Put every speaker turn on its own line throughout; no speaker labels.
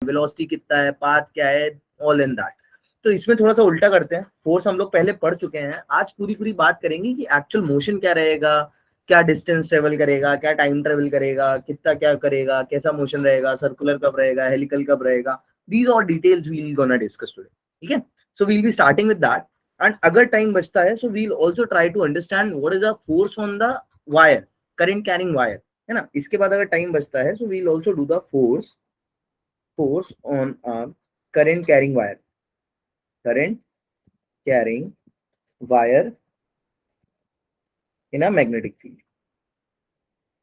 Velocity कितना है, path क्या है, ऑल इन दैट। तो इसमें थोड़ा सा उल्टा करते हैं, फोर्स हम लोग पहले पढ़ चुके हैं, आज पूरी बात करेंगे कि एक्चुअल मोशन क्या रहेगा, क्या डिस्टेंस ट्रेवल करेगा, क्या टाइम ट्रेवल करेगा, कितना क्या करेगा, कैसा मोशन रहेगा, सर्कुलर कब रहेगा, हेलिकल कब रहेगा, these all details we will gonna discuss today. ठीक है, so we will be starting with that. And अगर टाइम बचता है so we will also try to understand what is the force on the wire, current carrying wire, है ना। इसके बाद अगर टाइम बचता है so we will also do the force on a current carrying wire, current carrying wire in a magnetic field।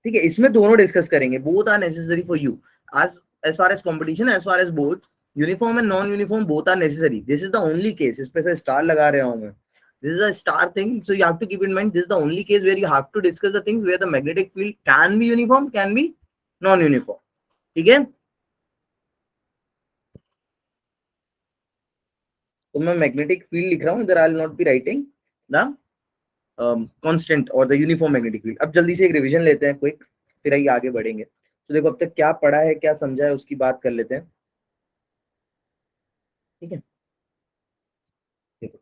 ठीक है, इसमें दोनों डिस्कस करेंगे, both are necessary for you as far as competition, as far as both uniform and non uniform both are necessary. This is the only case, इस पे से star लगा रहा हूं मैं, this is a star thing, so you have to keep in mind this is the only case where you have to discuss the things where the magnetic field can be uniform, can be non uniform। ठीक है, तो मैं magnetic field लिख रहा हूं इधर, I will not be writing the constant और the uniform magnetic field. अब जल्दी से एक रिवीजन लेते हैं क्विक, फिर आगे बढ़ेंगे। तो देखो अब तक क्या पढ़ा है, क्या समझा है, उसकी बात कर लेते हैं। ठीक है, देखो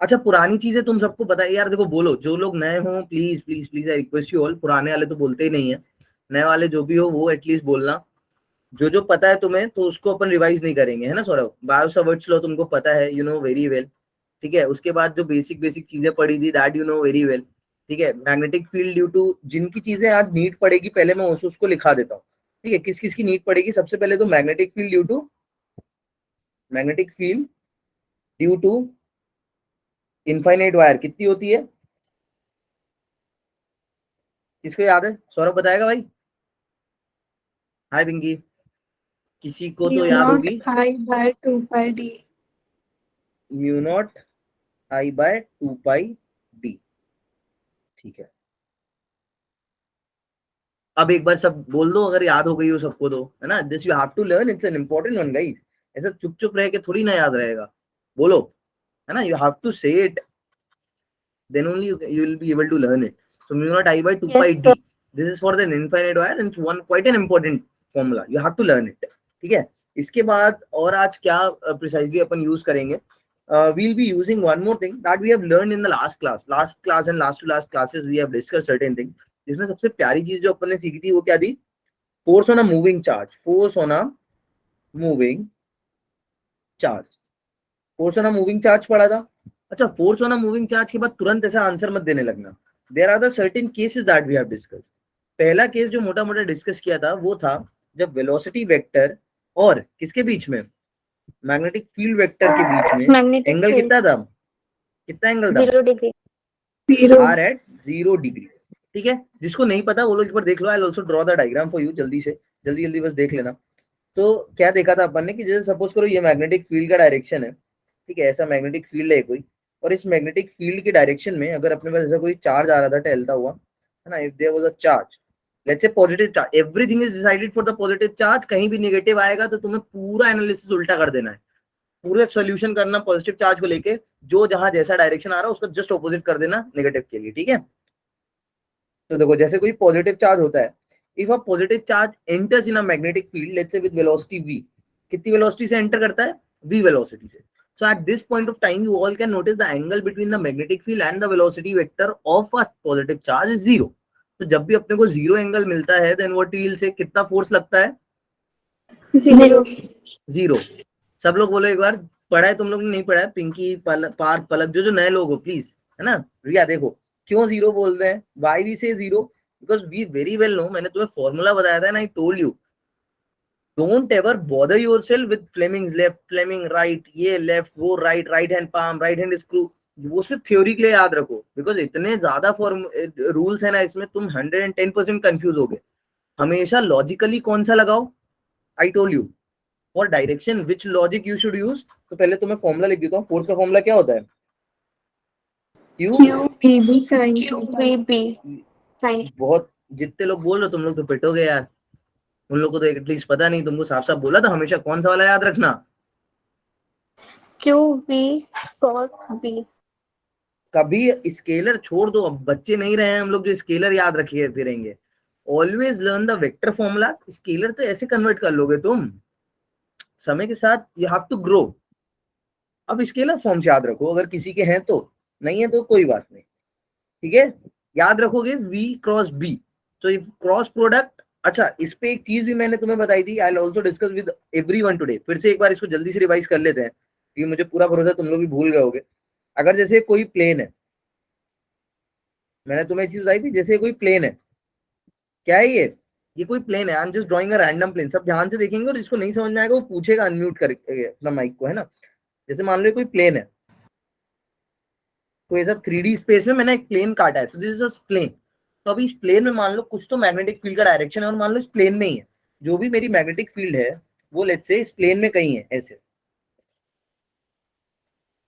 अच्छा पुरानी चीजें तुम सबको पता है यार, देखो बोलो जो लोग नए हो please please please I request you all, पुराने वाले तो बोलते ही नहीं है, नए वाले जो भी हो वो एटलीस्ट बोलना। जो जो पता है तुम्हें तो उसको अपन रिवाइज नहीं करेंगे, है ना सौरभ। बायो सवर्ट्स लो तुमको पता है, यू नो वेरी वेल। ठीक है, उसके बाद जो बेसिक बेसिक चीजें पढ़ी थी that you know very well. ठीक है, मैग्नेटिक फील्ड ड्यू टू जिनकी चीजें आज नीट पड़ेगी पहले मैं उसको लिखा देता हूँ। ठीक है, किस किस की नीट पड़ेगी, सबसे पहले तो magnetic field due to infinite wire कितनी होती है, किसको याद है, सौरभ बताएगा भाई। हाय पिंकी, किसी को तो याद होगी। Mu not I bye 2 pi D. ठीक है, अब एक बार सब बोल दो अगर याद हो गई हो सबको तो, है ना। This you have to learn, it's an important one guys. ऐसा चुप चुप रह के थोड़ी ना याद रहेगा, बोलो, है ना। यू हैव टू से it, then only you will be able to learn it। So mu naught I by 2 pi d, this is for the infinite wire and it's one quite an important formula, you have to learn it। ठीक है, इसके बाद और आज क्या precisely अपन use करेंगे, we'll be using one more thing that we have learned in the last class and last to last classes we have discussed certain things। जिसमें सबसे प्यारी चीज जो अपन ने सीखी थी वो क्या थी, force on a moving charge, force on a moving charge, force on a moving charge पढ़ा था। अच्छा, force on a moving charge के बाद तुरंत ऐसा आंसर मत देने लगना, there are the certain cases that we have discuss. पहला केस जो मोटा मोटा डिस्कस किया था वो था जब वेलोसिटी वेक्टर और किसके बीच में, मैग्नेटिक फील्ड वेक्टर के बीच में एंगल कितना था, कितना एंगल था,
0 डिग्री,
आर एट 0 डिग्री। ठीक है, जिसको नहीं पता वो लोग एक बार देख लो, I will also draw the diagram for you, जल्दी से जल्दी जल्दी बस देख लेना। तो क्या देखा था अपन ने कि जैसे सपोज करो ये मैग्नेटिक फील्ड का डायरेक्शन है। ठीक है, ऐसा मैग्नेटिक फील्ड है कोई, और इस मैग्नेटिक फील्ड के डायरेक्शन में अगर अपने पास ऐसा कोई चार्ज आ रहा था टहलता हुआ, है ना, if there was a charge, let's say positive charge, everything is decided for the positive charge, कहीं भी नेगेटिव आएगा तो तुम्हें पूरा एनालिसिस उल्टा कर देना है, पूरा सोल्यूशन करना पॉजिटिव चार्ज को लेके, जो जहां जैसा डायरेक्शन आ रहा है उसका जस्ट ऑपोजिट कर देना नेगेटिव के लिए। ठीक है, तो देखो जैसे कोई पॉजिटिव चार्ज होता है, if a positive charge enters in a magnetic field let's say with velocity v, कितनी वेलोसिटी से एंटर करता है, v वेलोसिटी से। So at this point of time, you all can notice the angle between the magnetic field and the velocity vector of a positive charge is 0। तो जब भी अपने को 0 एंगल मिलता है, then what we will say, कितना force लगता है, 0। सब लोग बोलो एक बार, पढ़ा है तुम लोग ने, नहीं पढ़ा है, पिंकी पार्थ पलक, जो जो नए लोग हो प्लीज, है ना। रिया देखो क्यों 0 बोल रहे हैं, Y we say 0, because we very well know, मैंने तुम्हें फॉर्मूला बताया था ना, I told you don't ever bother yourself with Fleming's left, Fleming right, ये लेफ्ट वो right, right hand palm, right hand screw, वो सिर्फ थ्योरी के लिए याद रखो, बिकॉज इतने ज्यादा रूल्स है ना इसमें, तुम 110% कंफ्यूज हो गए। हमेशा लॉजिकली कौन सा लगाओ, आई told you for direction which logic you should use. तो पहले तुम्हें फॉर्मूला लिख देता हूँ, फोर्स का फॉर्मूला क्या होता है, Q
QVB sin QVB sin।
बहुत जितने लोग बोल रहे हो तुम लोग तो पिटोगे यार, उन लोगों को तो एटलीस्ट पता नहीं, तुमको साफ साफ बोला था हमेशा कौन सा वाला याद रखना,
QV cos B।
कभी स्केलर छोड़ दो, अब बच्चे नहीं रहे हैं हम लोग जो स्केलर याद रखे फिरेंगे। Always learn the vector formula. Scalar तो ऐसे कन्वर्ट कर लोगे तुम, समय के साथ यू हैव टू ग्रो. अब स्केलर फॉर्म्स याद रखो, अगर किसी के हैं तो, नहीं है तो कोई बात नहीं, ठीक है. याद रखोगे V क्रॉस B. तो क्रॉस प्रोडक्ट. अच्छा, इस पे एक चीज भी मैंने तुम्हें बताई थी, आई will also discuss with everyone today. फिर से एक बार इसको जल्दी से रिवाइज कर लेते हैं, क्योंकि मुझे पूरा भरोसा तुम लोग भी भूल गए होगे. अगर जैसे कोई प्लेन है, मैंने तुम्हें एक चीज बताई थी, जैसे कोई प्लेन है, क्या है ये कोई प्लेन है. I am just drawing a random plane. सब ध्यान से देखेंगे और जिसको नहीं समझ में आएगा वो पूछेगा अनम्यूट करके अपना माइक को, है ना. जैसे मान लो कोई प्लेन है, कोई ऐसा 3D स्पेस में मैंने एक प्लेन काटा है, so this is a plane. तो अभी इस प्लेन में मान लो कुछ तो मैग्नेटिक फील्ड का डायरेक्शन है, और मान लो इस प्लेन में ही है, जो भी मेरी मैग्नेटिक फील्ड है वो लेट्स से इस प्लेन में कहीं है, ऐसे.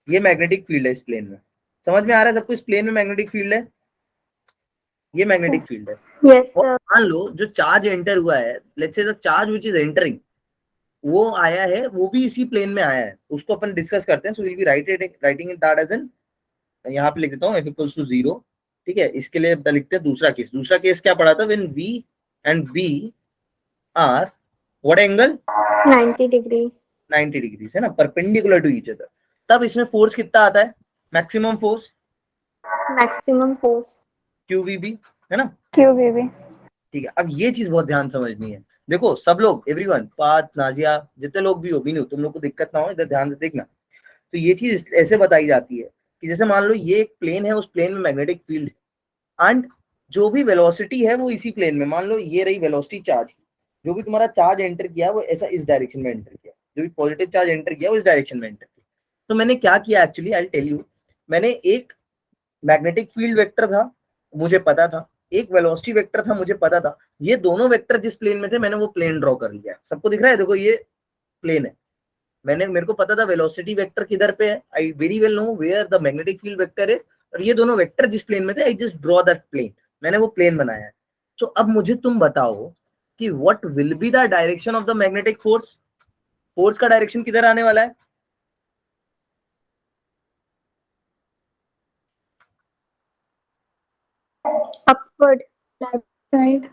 ये मैग्नेटिक फील्ड है इस प्लेन में. समझ में आ रहा है सबको, इस प्लेन में मैग्नेटिक फील्ड है, ये मैग्नेटिक फील्ड है.
Yes,
और
sir.
मान लो जो चार्ज एंटर हुआ है, लेट्स से the charge which is entering, वो आया है, वो भी इसी प्लेन में आया है, उसको अपन डिस्कस करते हैं. So will be writing it that as an, यहाँ पे लिख देता हूँ F इक्वल्स टू 0. ठीक है, इसके लिए लिखते हैं दूसरा केस. दूसरा केस क्या पढ़ा था, when V and B are what angle,
90 degree.
90 degree है ना, परपेंडिकुलर टू ईच अदर. तब इसमें फोर्स कितना आता है, maximum force
Maximum force.
QVB, है ना.
QVB.
ठीक है, अब ये चीज बहुत ध्यान समझनी है. देखो सब लोग, एवरीवन, पात, नाजिया, जितने लोग भी हो, भी नहीं, तुम लोग को दिक्कत ना हो, इधर ध्यान से देखना. तो ये चीज ऐसे बताई जाती है कि जैसे मान लो ये एक प्लेन है, उस प्लेन में मैग्नेटिक फील्ड है, एंड जो भी वेलोसिटी है वो इसी प्लेन में, मान लो ये रही वेलोसिटी चार्ज, जो भी तुम्हारा चार्ज एंटर किया वो ऐसा इस डायरेक्शन में एंटर किया, जो भी पॉजिटिव चार्ज एंटर किया वो इस डायरेक्शन में एंटर किया. तो मैंने क्या किया actually, I will tell you. मैंने एक मैग्नेटिक फील्ड वेक्टर था, मुझे पता था, एक वेलोसिटी वेक्टर था, मुझे पता था. ये दोनों वेक्टर जिस प्लेन में थे, मैंने वो प्लेन ड्रॉ कर लिया. सबको दिख रहा है, देखो ये प्लेन है. मेरे को पता था वेलोसिटी वेक्टर किधर पे है, I very well know where the magnetic field vector is, और ये दोनों वेक्टर जिस प्लेन में थे, I just draw that plane. मैंने वो प्लेन बनाया है. तो अब मुझे तुम बताओ कि what will be the direction of the magnetic force. Force का डायरेक्शन किधर आने वाला है,
Upward. Left side.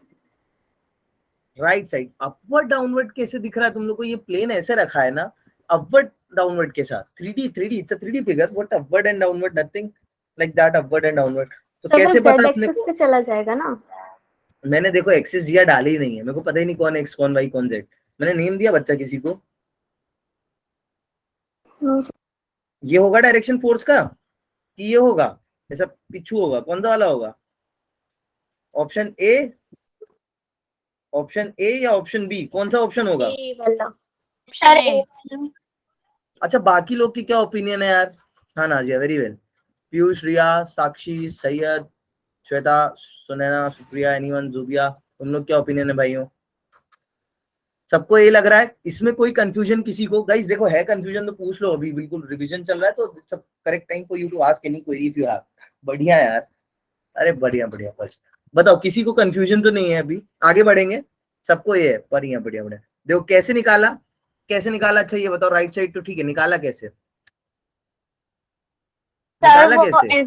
Right side. Upward downward कैसे दिख रहा है तुम लोग को, ये प्लेन ऐसे रखा है ना, अपवर्ड डाउनवर्ड के साथ. 3D it's a 3D figure, what upward and downward, nothing like that, upward and downward. तो
सर वो
कैसे पता
Z
अपने
एक्सिस
को,
पे चला जाएगा ना.
मैंने देखो एक्सिस जिया डाली ही नहीं है, मेरे को पता ही नहीं कौन एक्स कौन वाई कौन जेड. मैंने नेम दिया बच्चा किसी को.
No,
ये होगा डायरेक्शन फोर्स का, कि ये होगा ऐसा पिछू होगा, कौन सा वाला होगा, ऑप्शन ए या ऑप्शन बी, कौन सा ऑप्शन होगा.
A वाला. सर A वाला.
अच्छा, बाकी लोग की क्या ओपिनियन है यार. हाँ नाजिया, वेरी वेल. पीयूष, रिया, साक्षी, सैयद, श्वेता, सुनैना, सुप्रिया, एनीवन, जुबिया, तुम लोग क्या ओपिनियन है भाइयों. सबको ये लग रहा है, इसमें कोई कंफ्यूजन किसी को, गाइस देखो है कंफ्यूजन तो पूछ लो, अभी बिल्कुल रिवीजन चल रहा है, तो सब correct time for you to ask any query if you have. बढ़िया यार, अरे बढ़िया बढ़िया. बस बताओ किसी को कंफ्यूजन तो नहीं है, अभी आगे बढ़ेंगे. सबको ये है, बढ़िया बढ़िया बढ़िया. देखो कैसे निकाला, कैसे निकाला. अच्छा ये बताओ, राइट साइड तो ठीक है, निकाला कैसे,
सर
निकाला
वो
कैसे,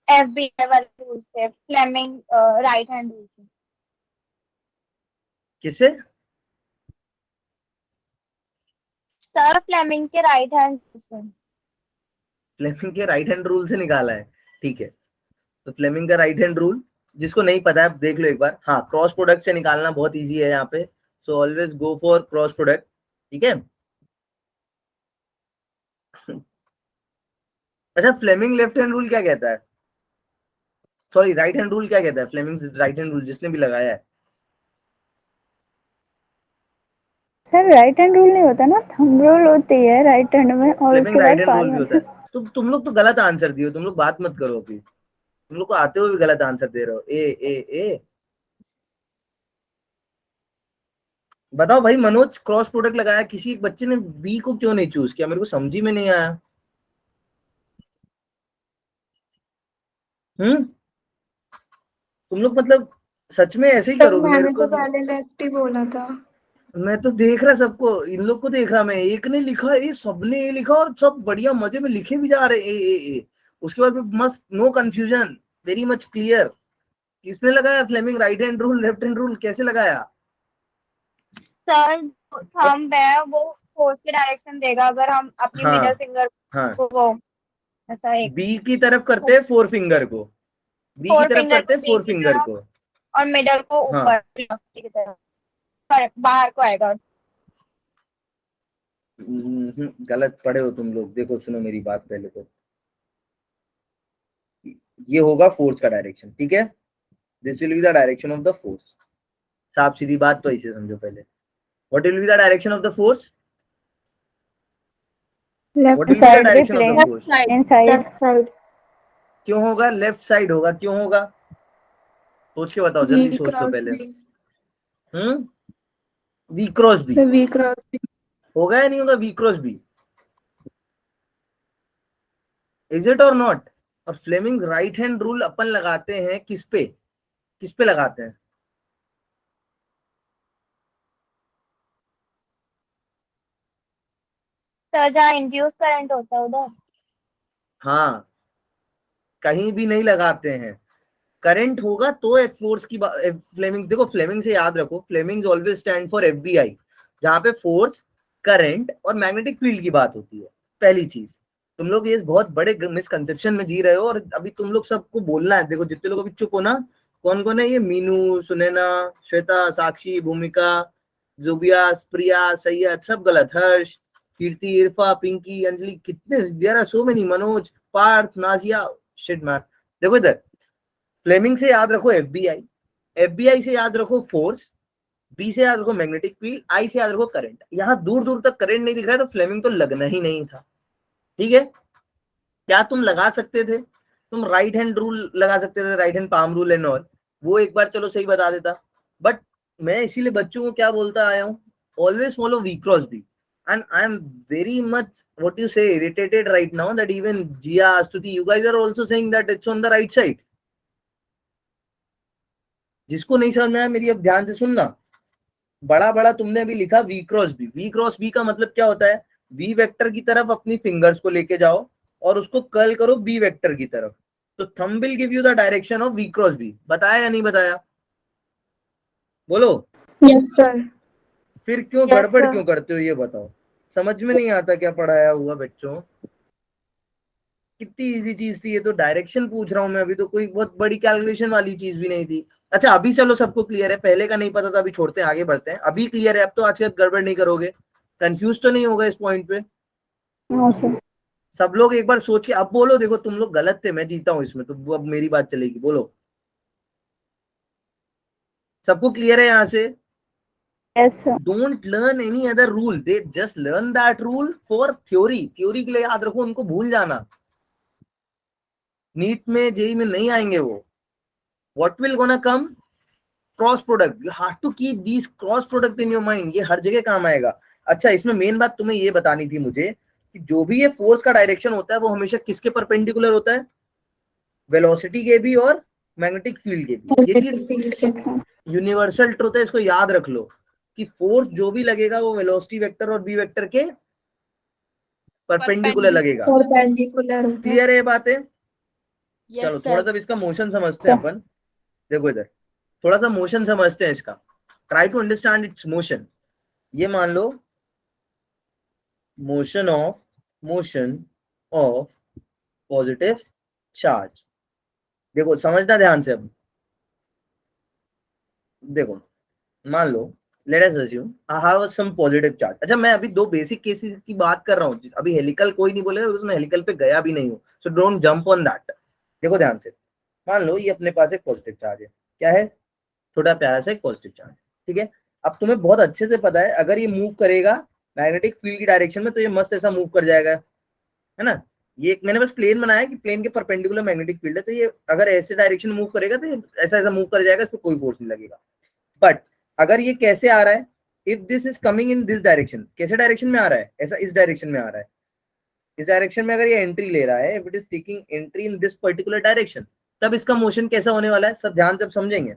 FBI वाले रूल से, फ्लेमिंग राइट हैंड रूल से.
किससे,
सर फ्लेमिंग के राइट हैंड रूल से.
फ्लेमिंग के राइट हैंड रूल से निकाला है. ठीक है, तो फ्लेमिंग का राइट हैंड रूल जिसको नहीं पता है देख लो एक बार. हाँ, क्रॉस प्रोडक्ट से निकालना बहुत इजी है यहाँ पे, so always go for cross product. ठीक है. अच्छा, फ्लेमिंग लेफ्ट हैंड रूल क्या कहता है, सॉरी राइट हैंड रूल क्या कहता है, फ्लेमिंग राइट हैंड रूल जिसने भी लगाया है.
सर राइट हैंड रूल नहीं होता ना, थंब रूल होती है राइट हैंड में, और
फ्लेमिंग
उसके
राइट
बाद
हैंड रूल भी
पाम.
होता है. तो तुम लोग तो गलत आंसर दियो, तुम लोग बात मत करो अभी, तुम लोग को आते हुए भी गलत आंसर दे रहे हो. ए बताओ भाई, मनोज क्रॉस प्रोडक्ट लगाया, किसी एक बच्चे ने बी को क्यों नहीं चूज किया, मेरे को समझी में नहीं आया. तुम लोग मतलब सच में ऐसे ही
सर
करोगे मेरे
मैंने
को.
तो पहले लेफ्ट ही बोला था.
मैं तो देख रहा सबको, इन लोग को देख रहा मैं, एक ने लिखा ए, सबने ए लिखा, और सब बढ़िया मजे में लिखे भी जा रहे ए. उसके बाद मस्त, no confusion, very much clear किसने लगाया Fleming right hand rule left hand rule कैसे लगाया?
सर थंब है वो फोर्स की डायरेक्शन देगा अगर हम अपनी
हाँ
मिडल फिंगर
हाँ,
को वो ऐसा एक
बी की तरफ करते हैं फोर फिंगर को, बी की
फोर
तरफ
फिंगर
करते
को
हैं
बी
फोर
की
फिंगर
तरफ
को।
और मिडल को
हाँ
ऊपर velocity की तरफ बाहर को आएगा।
गलत पढ़े हो तुम लोग। देखो सुनो मेरी बात पहले तो, ये होगा फोर्स का डायरेक्शन, ठीक है? This will be the direction of the force. साफ सीधी बात तो इसे समझो पहले। What will be the direction of the force? What
left
will be the
side के
direction of the
plane
force?
Plane side.
Left side.
क्यों होगा लेफ्ट साइड होगा? क्यों होगा? सोच के बताओ, जल्दी
V
सोच लो
cross
पहले।
B.
V cross B
The V cross B.
होगा या नहीं होगा? V cross B, is it और नॉट? और फ्लेमिंग राइट हैंड रूल अपन लगाते हैं किस पे? किस पे लगाते हैं?
सर जहाँ इंड्यूस करंट होता है उधर।
हाँ, कहीं भी नहीं लगाते हैं। करंट होगा तो एफ फोर्स की फ्लेमिंग, देखो फ्लेमिंग से याद रखो, Fleming always stand for FBI, जहां पे फोर्स, करंट और मैग्नेटिक फील्ड की बात होती है। पहली चीज, तुम लोग ये बहुत बड़े मिसकंसेप्शन में जी रहे हो, और अभी तुम लोग सबको बोलना है। देखो जितने लोग अभी चुप हो ना, कौन कौन है ये? मीनू, सुनैना, श्वेता, साक्षी, भूमिका, जुबिया, प्रिया, सैयद, सब गलत। हर्ष, कीर्ति, इरफा, पिंकी, अंजलि, कितने, there are so many, Manoj, Parth, Nazia, shit man. देखो इधर, फ्लेमिंग से याद रखो एफबीआई, एफबीआई से याद रखो फोर्स, बी से याद रखो मैग्नेटिक फील्ड, आई से याद रखो करंट। यहां दूर दूर तक करंट नहीं दिख रहा है तो फ्लेमिंग तो लगना ही नहीं था, ठीक है? क्या तुम लगा सकते थे? तुम राइट हैंड रूल लगा सकते थे, right hand palm rule and all, वो एक बार चलो सही बता देता। बट मैं इसीलिए बच्चों को क्या बोलता आया हूँ, always follow V cross B. And I am very much, what you say, irritated right now that even Jia, Astuti, you guys are also saying that it's on the right side. जिसको नहीं समझ में आया मेरी अब ध्यान से सुनना। बड़ा बड़ा तुमने अभी लिखा V cross B, V cross B का मतलब क्या होता है? वी वेक्टर की तरफ अपनी फिंगर्स को लेके जाओ और उसको कर्ल करो बी वेक्टर की तरफ, तो thumb will give you the direction of V cross B. बताया या नहीं बताया? बोलो।
Yes, sir.
फिर क्यों
Yes,
गड़बड़
sir.
क्यों करते हो ये बताओ? समझ में नहीं आता क्या पढ़ाया हुआ बच्चों? कितनी इजी चीज थी ये तो, डायरेक्शन पूछ रहा हूं मैं अभी तो, कोई बहुत बड़ी कैलकुलेशन वाली चीज भी नहीं थी। अच्छा अभी चलो सबको क्लियर है, पहले का नहीं पता था, अभी छोड़ते हैं आगे बढ़ते हैं। अभी क्लियर है अब तो, आज के बाद गड़बड़ नहीं करोगे, कंफ्यूज तो नहीं होगा इस पॉइंट पे?
हाँ सर।
सब लोग एक बार सोच के अब बोलो। देखो तुम लोग गलत थे, मैं जीता हूं इसमें, तो अब मेरी बात चलेगी। बोलो, सबको क्लियर है यहाँ से?
Yes sir.
Don't learn any other rule, they just learn that rule for theory. Theory के लिए याद रखो, उनको भूल जाना। नीट में, जेई में नहीं आएंगे वो। What will gonna come? Cross product. You have to keep these cross product in your mind, ये हर जगह काम आएगा। अच्छा इसमें मेन बात तुम्हें ये बतानी थी मुझे कि जो भी ये फोर्स का डायरेक्शन होता है वो हमेशा किसके परपेंडिकुलर होता है? वेलोसिटी के भी और मैग्नेटिक फील्ड के भी। ये चीज यूनिवर्सल ट्रुथ है, इसको याद रख लो कि फोर्स जो भी लगेगा वो वेलोसिटी वेक्टर और बी वेक्टर के परपेंडिकुलर लगेगा।
Perpendicular होगा।
क्लियर है ये बातें? चलो
Yes,
थोड़ा
sir.
सा इसका मोशन समझते हैं अपन। देखो इधर थोड़ा सा मोशन समझते हैं इसका, try to understand its motion. ये मान लो मोशन ऑफ पॉजिटिव चार्ज। देखो समझना ध्यान से। अब देखो मान लो, let us assume I have some positive charge. अच्छा मैं अभी दो बेसिक केसेस की बात कर रहा हूँ, अभी हेलिकल कोई नहीं बोलेगा, उसमें हेलिकल पे गया भी नहीं हूँ, so don't jump on that. देखो ध्यान से, मान लो ये अपने पास एक पॉजिटिव चार्ज है, क्या है? छोटा प्यारा सा एक पॉजिटिव चार्ज, ठीक है? अब तुम्हें बहुत अच्छे से पता है अगर ये मूव करेगा मैग्नेटिक फील्ड की डायरेक्शन में तो ये मस्त ऐसा मूव कर जाएगा, है ना? ये मैंने बस प्लेन बनाया कि प्लेन के परपेंडिकुलर मैग्नेटिक फील्ड है, तो ये अगर ऐसे डायरेक्शन में मूव करेगा तो ये ऐसा ऐसा मूव कर जाएगा, इस पर कोई फोर्स नहीं लगेगा। बट अगर ये कैसे आ रहा है, if this is coming in this direction, कैसे डायरेक्शन में आ रहा है? ऐसा इस डायरेक्शन में आ रहा है। इस डायरेक्शन में अगर ये एंट्री ले रहा है, if it is taking entry in this particular direction, तब इसका मोशन कैसा होने वाला है? सब ध्यान से समझेंगे,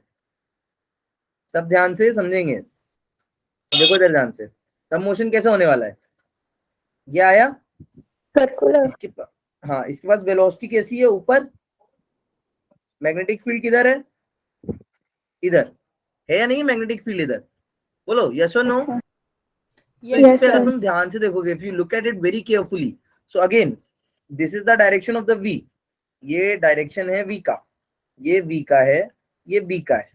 सब ध्यान से समझेंगे। देखो इधर ध्यान से, तब मोशन कैसा होने वाला है? ये आया
सर्कुलर।
इसके हाँ इसके पास वेलोसिटी कैसी है? ऊपर। मैग्नेटिक फील्ड किधर है? इधर है या नहीं मैग्नेटिक फील्ड इधर, बोलो यस और नो।
sir.
तो
Yes,
इससे अगर
sir.
तुम ध्यान से देखोगे, if you look at it very carefully, so again this is the direction of the V, ये डायरेक्शन है वी का, ये वी का है, ये बी का है।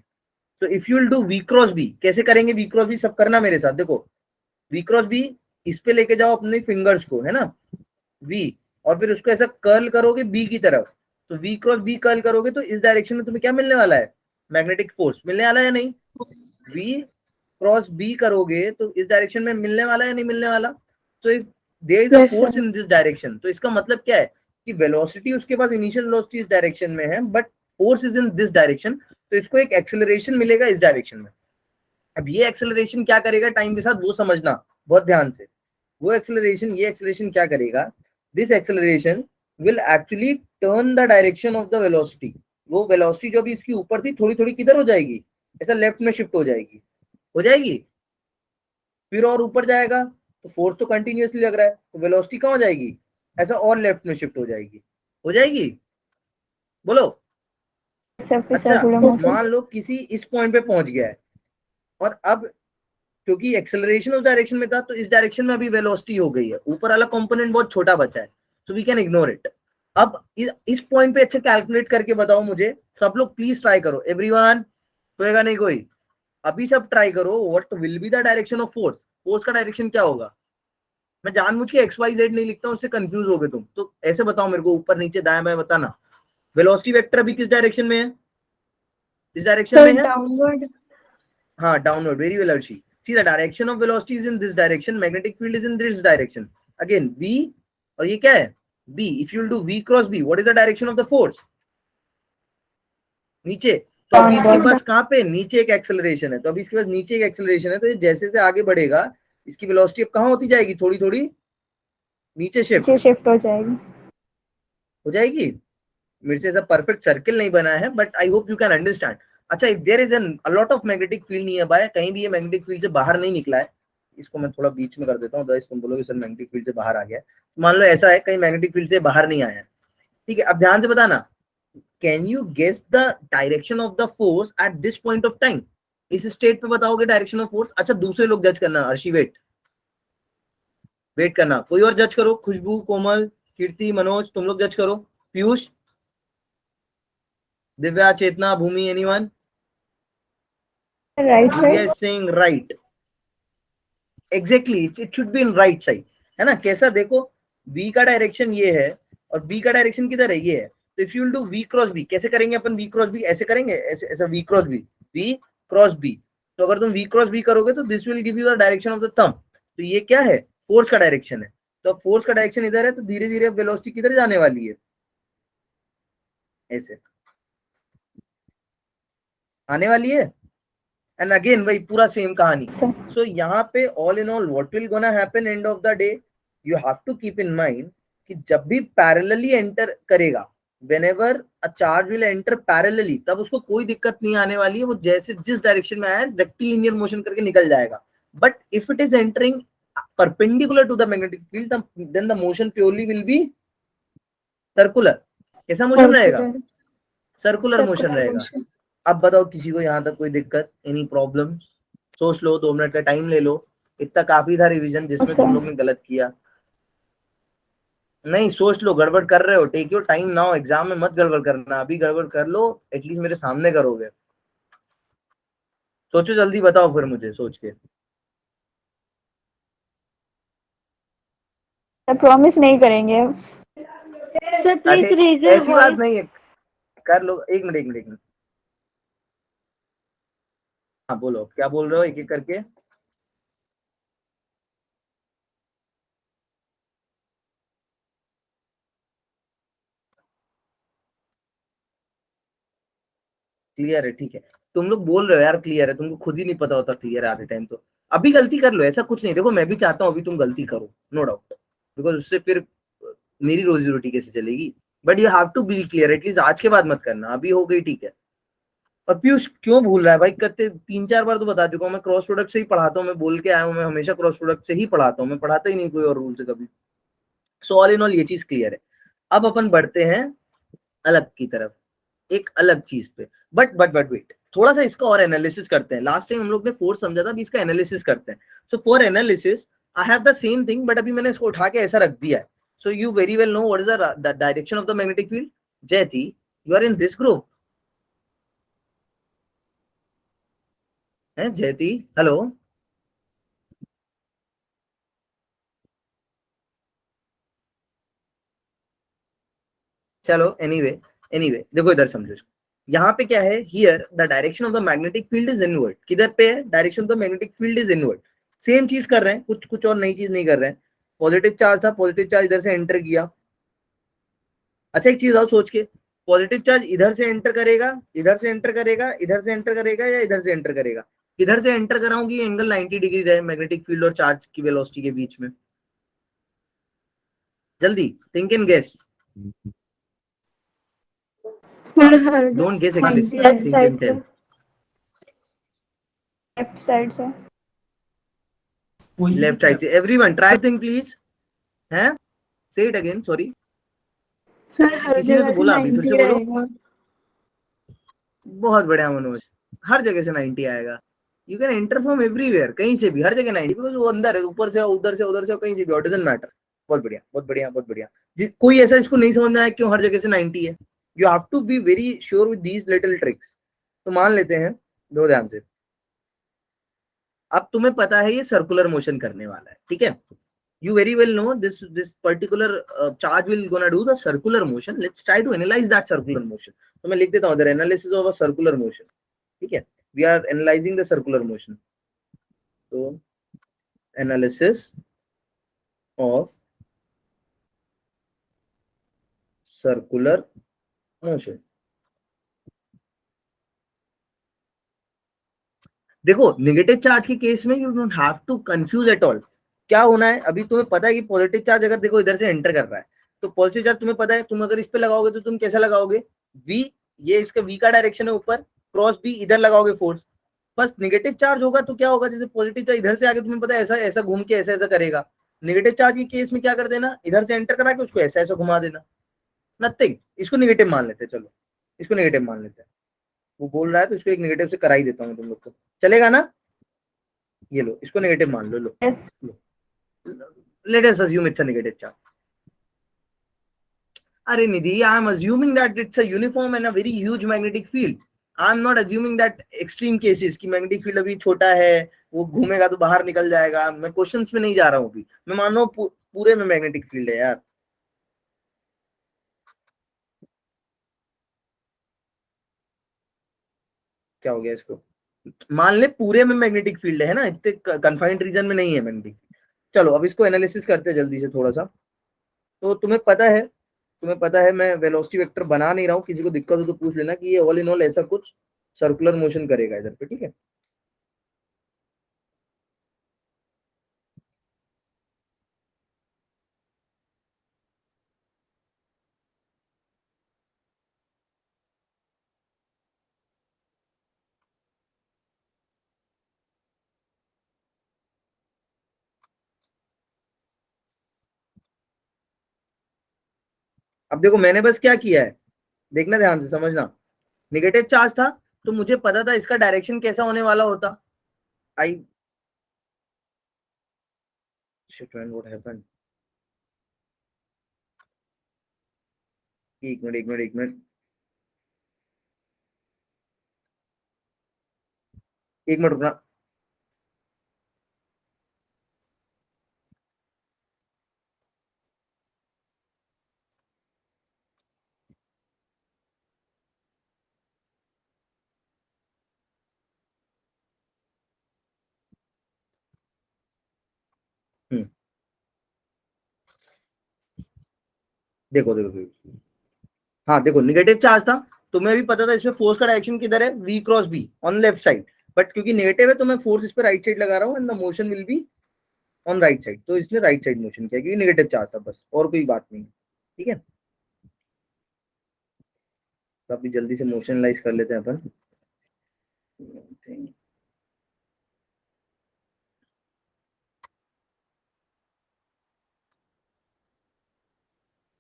तो if you will do V cross B, कैसे करेंगे वी क्रॉस बी, सब करना मेरे साथ, देखो वी क्रॉस बी, इस पे लेके जाओ अपने फिंगर्स को, है ना, वी, और फिर उसको ऐसा कर्ल करोगे बी की तरफ, तो वी क्रॉस बी कर्ल करोगे तो इस डायरेक्शन में तुम्हें क्या मिलने वाला है, मैग्नेटिक फोर्स मिलने वाला है या नहीं। वी क्रॉस बी करोगे तो इस डायरेक्शन में मिलने वाला है या नहीं मिलने वाला। तो if there is a
Yes,
force
sir.
In this direction, तो इसका मतलब क्या है कि वेलोसिटी उसके पास इनिशियल वेलोसिटी इस डायरेक्शन में है, but force is in this direction, तो इसको एक एक्सेलरेशन मिलेगा इस डायरेक्शन में। अब ये एक्सेलरेशन क्या करेगा टाइम के साथ, वो समझना बहुत ध्यान से। वो एक्सेलरेशन, ये एक्सेलरेशन क्या करेगा, this acceleration will actually turn the direction of the velocity. वो वेलोसिटी जो भी इसकी ऊपर थी थोड़ी थोड़ी किधर हो जाएगी, ऐसा लेफ्ट में शिफ्ट हो जाएगी, हो जाएगी, फिर और ऊपर जाएगा, तो फोर्स तो कंटिन्यूअसली लग रहा है, तो वेलोसिटी कहाँ हो जाएगी, ऐसा और लेफ्ट में शिफ्ट हो जाएगी, हो जाएगी, बोलो।
Sir, फिर
अच्छा
circular
Okay.
motion.
मान लो किसी इस पॉइंट पे पहुंच गया है, और अब क्योंकि एक्सेलरेशन उस डायरेक्शन में था, तो इस डायरेक्शन में अभी वेलोसिटी हो गई है, ऊपर वाला कंपोनेंट बहुत छोटा बचा है, तो वी कैन इग्नोर इट। अब इस पॉइंट पे अच्छे कैलकुलेट करके बताओ मुझे, सब लोग प्लीज ट्राई करो, एवरीवन, होएगा नहीं कोई, अभी सब ट्राई करो, what will be the direction of force, force का डायरेक्शन क्या होगा। मैं जानबूझ के एक्स वाई जेड नहीं लिखता हूँ, उससे कंफ्यूज हो गए तुम, तो ऐसे बताओ मेरे को, ऊपर नीचे दाएं बाएं बताना। वेलोसिटी वेक्टर अभी किस डायरेक्शन में है, इस डायरेक्शन
Sir,
में है,
downward.
हाँ downward, very well Arshi. See the direction of velocity is in this direction, magnetic field is in this direction. Again V, और ये क्या है B. If you will do V cross B, what is the direction of the force? नीचे। तो अभी इसके
Downward.
पास कहाँ पे नीचे एक एक्सेलरेशन है, तो अभी इसके पास नीचे एक एक्सेलरेशन है, तो ये जैसे से आगे बढ़ेगा इसकी वेलोसिटी अब कहाँ होती जाएगी, थोड़ी थोड़ी नीचे शिफ्ट
नीचे शिफ्ट हो जाएगी।
हो जाएगी। मेरे से ऐसा परफेक्ट सर्किल नहीं बना है, but I hope you can understand. अच्छा, if there is an a lot of magnetic field nearby, कहीं भी ये मैग्नेटिक फील्ड से बाहर नहीं निकला है, इसको मैं थोड़ा बीच में कर देता हूँ, तुम बोलोगे सर मैग्नेटिक फील्ड से बाहर आ गया है, मान लो ऐसा है कहीं मैग्नेटिक फील्ड से बाहर नहीं आया है, ठीक है। अब ध्यान से बताना, can you guess the direction of the force at this point of time, इस स्टेट पे बताओगे डायरेक्शन ऑफ फोर्स। अच्छा दूसरे लोग जज करना, अर्शी वेट करना, कोई और जज करो, खुशबू, कोमल, कीर्ति, मनोज, तुम लोग जज करो, Piyush, Divya, Chetna, Bhumi, anyone.
Right
Divya
side.
is saying right. Exactly, it should be in right side, है ना। कैसा देखो, V का डायरेक्शन ये है और B का डायरेक्शन किधर है, ये है। तो if you will do V cross B, कैसे करेंगे अपन V क्रॉस B, ऐसे करेंगे, ऐसे ऐसा V cross B, V cross B। तो अगर तुम V क्रॉस B करोगे तो this will give you the direction of the thumb. तो ये क्या है, फोर्स का डायरेक्शन है। तो फोर्स का डायरेक्शन इधर है, तो धीरे धीरे वेलोसिटी किधर जाने वाली है, ऐसे आने वाली है। एंड अगेन वही पूरा सेम कहानी। सो यहाँ पे all in all what will gonna happen end of the day, you have to keep in mind कि जब भी पैरेलली एंटर करेगा, whenever a charge will enter parallelly, तब उसको कोई दिक्कत नहीं आने वाली है, वो जैसे जिस डायरेक्शन में आया रेक्टिलिनियर मोशन करके निकल जाएगा। But if it is entering perpendicular to the magnetic field, then the motion purely will be circular। कैसा मोशन रहेगा, सर्कुलर मोशन रहेगा।
motion.
अब बताओ किसी को यहाँ तक कोई दिक्कत, एनी प्रॉब्लम, सोच लो, 2 मिनट का टाइम ले लो, इतना काफी था रिवीजन जिसमें तुम लोग ने गलत किया। नहीं सोच लो, गड़बड़ कर रहे हो, take your time now, exam में मत गड़बड़ करना, अभी गड़बड़ कर लो, एटलीस्ट मेरे सामने करोगे। सोचो जल्दी, बताओ फिर मुझे सोच के।
प्रॉमिस नहीं करेंगे।
सर प्लीज
अरे
रेज
ऐसी
योर
बात
वॉइस।
नहीं है, कर लो, एक मिनट। हाँ बोलो, क्या बोल रहे हो, एक एक करके। क्लियर है, ठीक है। तुम लोग बोल रहे हो यार क्लियर है, तुमको खुद ही नहीं पता होता क्लियर है आधे टाइम। तो अभी गलती कर लो, ऐसा कुछ नहीं। देखो मैं भी चाहता हूँ अभी तुम गलती करो, नो डाउट, बिकॉज उससे फिर मेरी रोजी रोटी कैसे चलेगी। But you have to be clear, at least आज के बाद मत करना, अभी हो गई ठीक है। और पीयूष क्यों भूल रहा है भाई, करते 3-4 बार तो बता चुका हूँ मैं, क्रॉस प्रोडक्ट से ही पढ़ाता हूँ, मैं बोल के आया हूँ, मैं हमेशा क्रॉस प्रोडक्ट से ही पढ़ाता हूँ, मैं पढ़ाता ही नहीं कोई और रूल से कभी। सो ऑल इन ऑल ये चीज क्लियर है। अब अपन बढ़ते हैं अलग की तरफ, एक अलग चीज पे। बट वेट, थोड़ा सा इसका और एनालिसिस करते हैं. लास्ट टाइम हम लोग ने फोर्स समझा था, अभी इसका एनालिसिस करते हैं. So for analysis I have the same thing, but अभी मैंने इसको उठा के ऐसा रख दिया है. So you very well know what is the direction of the magnetic field. Jayati, you are in this group है. जयति, हेलो. चलो एनीवे देखो इधर समझो. यहाँ पे क्या है, here the direction of the magnetic field is inward. किधर पे है, direction of the magnetic field is inward. Same चीज कर रहे हैं, कुछ और नई चीज नहीं कर रहे हैं. पॉजिटिव चार्ज था, पॉजिटिव चार्ज इधर से एंटर किया. अच्छा एक चीज और सोच के, पॉजिटिव चार्ज इधर से एंटर करेगा, इधर से एंटर करेगा, इधर से एंटर करेगा या इधर से एंटर करेगा. इधर से एंटर कराऊंगी, एंगल 90 डिग्री रहे मैग्नेटिक फील्ड और चार्ज की वेलोसिटी के बीच में. जल्दी थिंक एंड गेस.
सर हर
डोंट गेस
हाँ,
exit,
left
think
side
and
से.
टेल.
लेफ्ट साइड से.
लेफ्ट साइड से. Everyone try think please. हैं, say it again, sorry.
Sir हर
किसी ने
जगह
तो
से
बोला, अभी फिर
90
से बोलो.
रहेगा.
बहुत बढ़िया मनोज, हर जगह से 90 आएगा. You can enter from everywhere, कहीं से भी, हर जगह 90, बिकॉज वो अंदर है, ऊपर से उधर से उधर से कहीं से भी, डजंट मैटर. बहुत बढ़िया बहुत बढ़िया बहुत बढ़िया. कोई ऐसा इसको नहीं समझ में आया क्यों हर जगह से 90 है. You have to be very sure with these little tricks. तो मान लेते हैं, दो ध्यान से. अब तुम्हें पता है ये सर्कुलर मोशन करने वाला है, ठीक है. You very well know this particular charge will gonna do the circular motion. Let's try to analyze that circular motion. तो मैं लिख देता हूँ, analysis of a circular motion. ठीक है, we are analyzing the circular motion. तो analysis of circular motion. देखो negative charge के केस में you don't have to confuse at all. क्या होना है, अभी तुम्हें पता है कि पॉजिटिव चार्ज अगर देखो इधर से एंटर कर रहा है, तो पॉजिटिव चार्ज तुम्हें पता है, तुम अगर इस पे लगाओगे तो तुम कैसा लगाओगे, v, ये इसका v का डायरेक्शन है ऊपर, क्रॉस b इधर लगाओगे फोर्स. बस नेगेटिव चार्ज होगा तो क्या होगा, जैसे पॉजिटिव चार्ज इधर से आगे तुम्हें पता है ऐसा ऐसा घूम के ऐसा ऐसा करेगा. नेगेटिव चार्ज के केस में क्या कर देना, इधर से एंटर करा के उसको ऐसा ऐसा घुमा देना. नथिंग, इसको नेगेटिव मान लेते हैं. चलो इसको नेगेटिव मान लेते हैं. वो बोल रहा है तो इसको एक नेगेटिव से करा ही देता हूँ तुम लोग को, चलेगा ना. ये लो, इसको नेगेटिव मान लो. लो,
Yes.
let us assume it's a negative charge. अरे निधि, I am assuming that it's a uniform and a very huge magnetic field. I am not assuming that extreme cases कि magnetic field अभी छोटा है, वो घूमेगा तो बाहर निकल जाएगा. मैं क्वेश्चंस में नहीं जा रहा हूँ अभी. मैं मान रहा हूँ पूरे में मैग्नेटिक फील्ड है यार. क्या हो गया इसको, मान ले पूरे में मैग्नेटिक फील्ड है ना, इतने कन्फाइंड रीजन में नहीं है मैग्नेटिक. चलो अब इसको एनालिसिस करते हैं जल्दी से थोड़ा सा. तो तुम्हें पता है मैं वेलोसिटी वेक्टर बना नहीं रहा हूँ. किसी को दिक्कत हो तो पूछ लेना कि ये ऑल इन ऑल ऐसा कुछ सर्कुलर मोशन करेगा इधर पे, ठीक है. अब देखो मैंने बस क्या किया है, देखना ध्यान से समझना. नेगेटिव चार्ज था तो मुझे पता था इसका डायरेक्शन कैसा होने वाला होता. आई शिट मैन, व्हाट हैपेंड. एक मिनट एक मिनट एक मिनट एक मिनट रुकना. देखो देखो देखो, हाँ देखो नेगेटिव चार्ज था तो मैं भी पता था इसमें फोर्स का डायरेक्शन किधर है, v cross b on left side. But क्योंकि नेगेटिव है तो मैं फोर्स इस पे राइट साइड लगा रहा हूँ and the motion will be on right side. तो इसने राइट साइड मोशन किया क्योंकि नेगेटिव चार्ज था, बस और कोई बात नहीं. ठीक है, तो अभी जल्दी से मोशन एनालाइज कर लेते हैं अपन.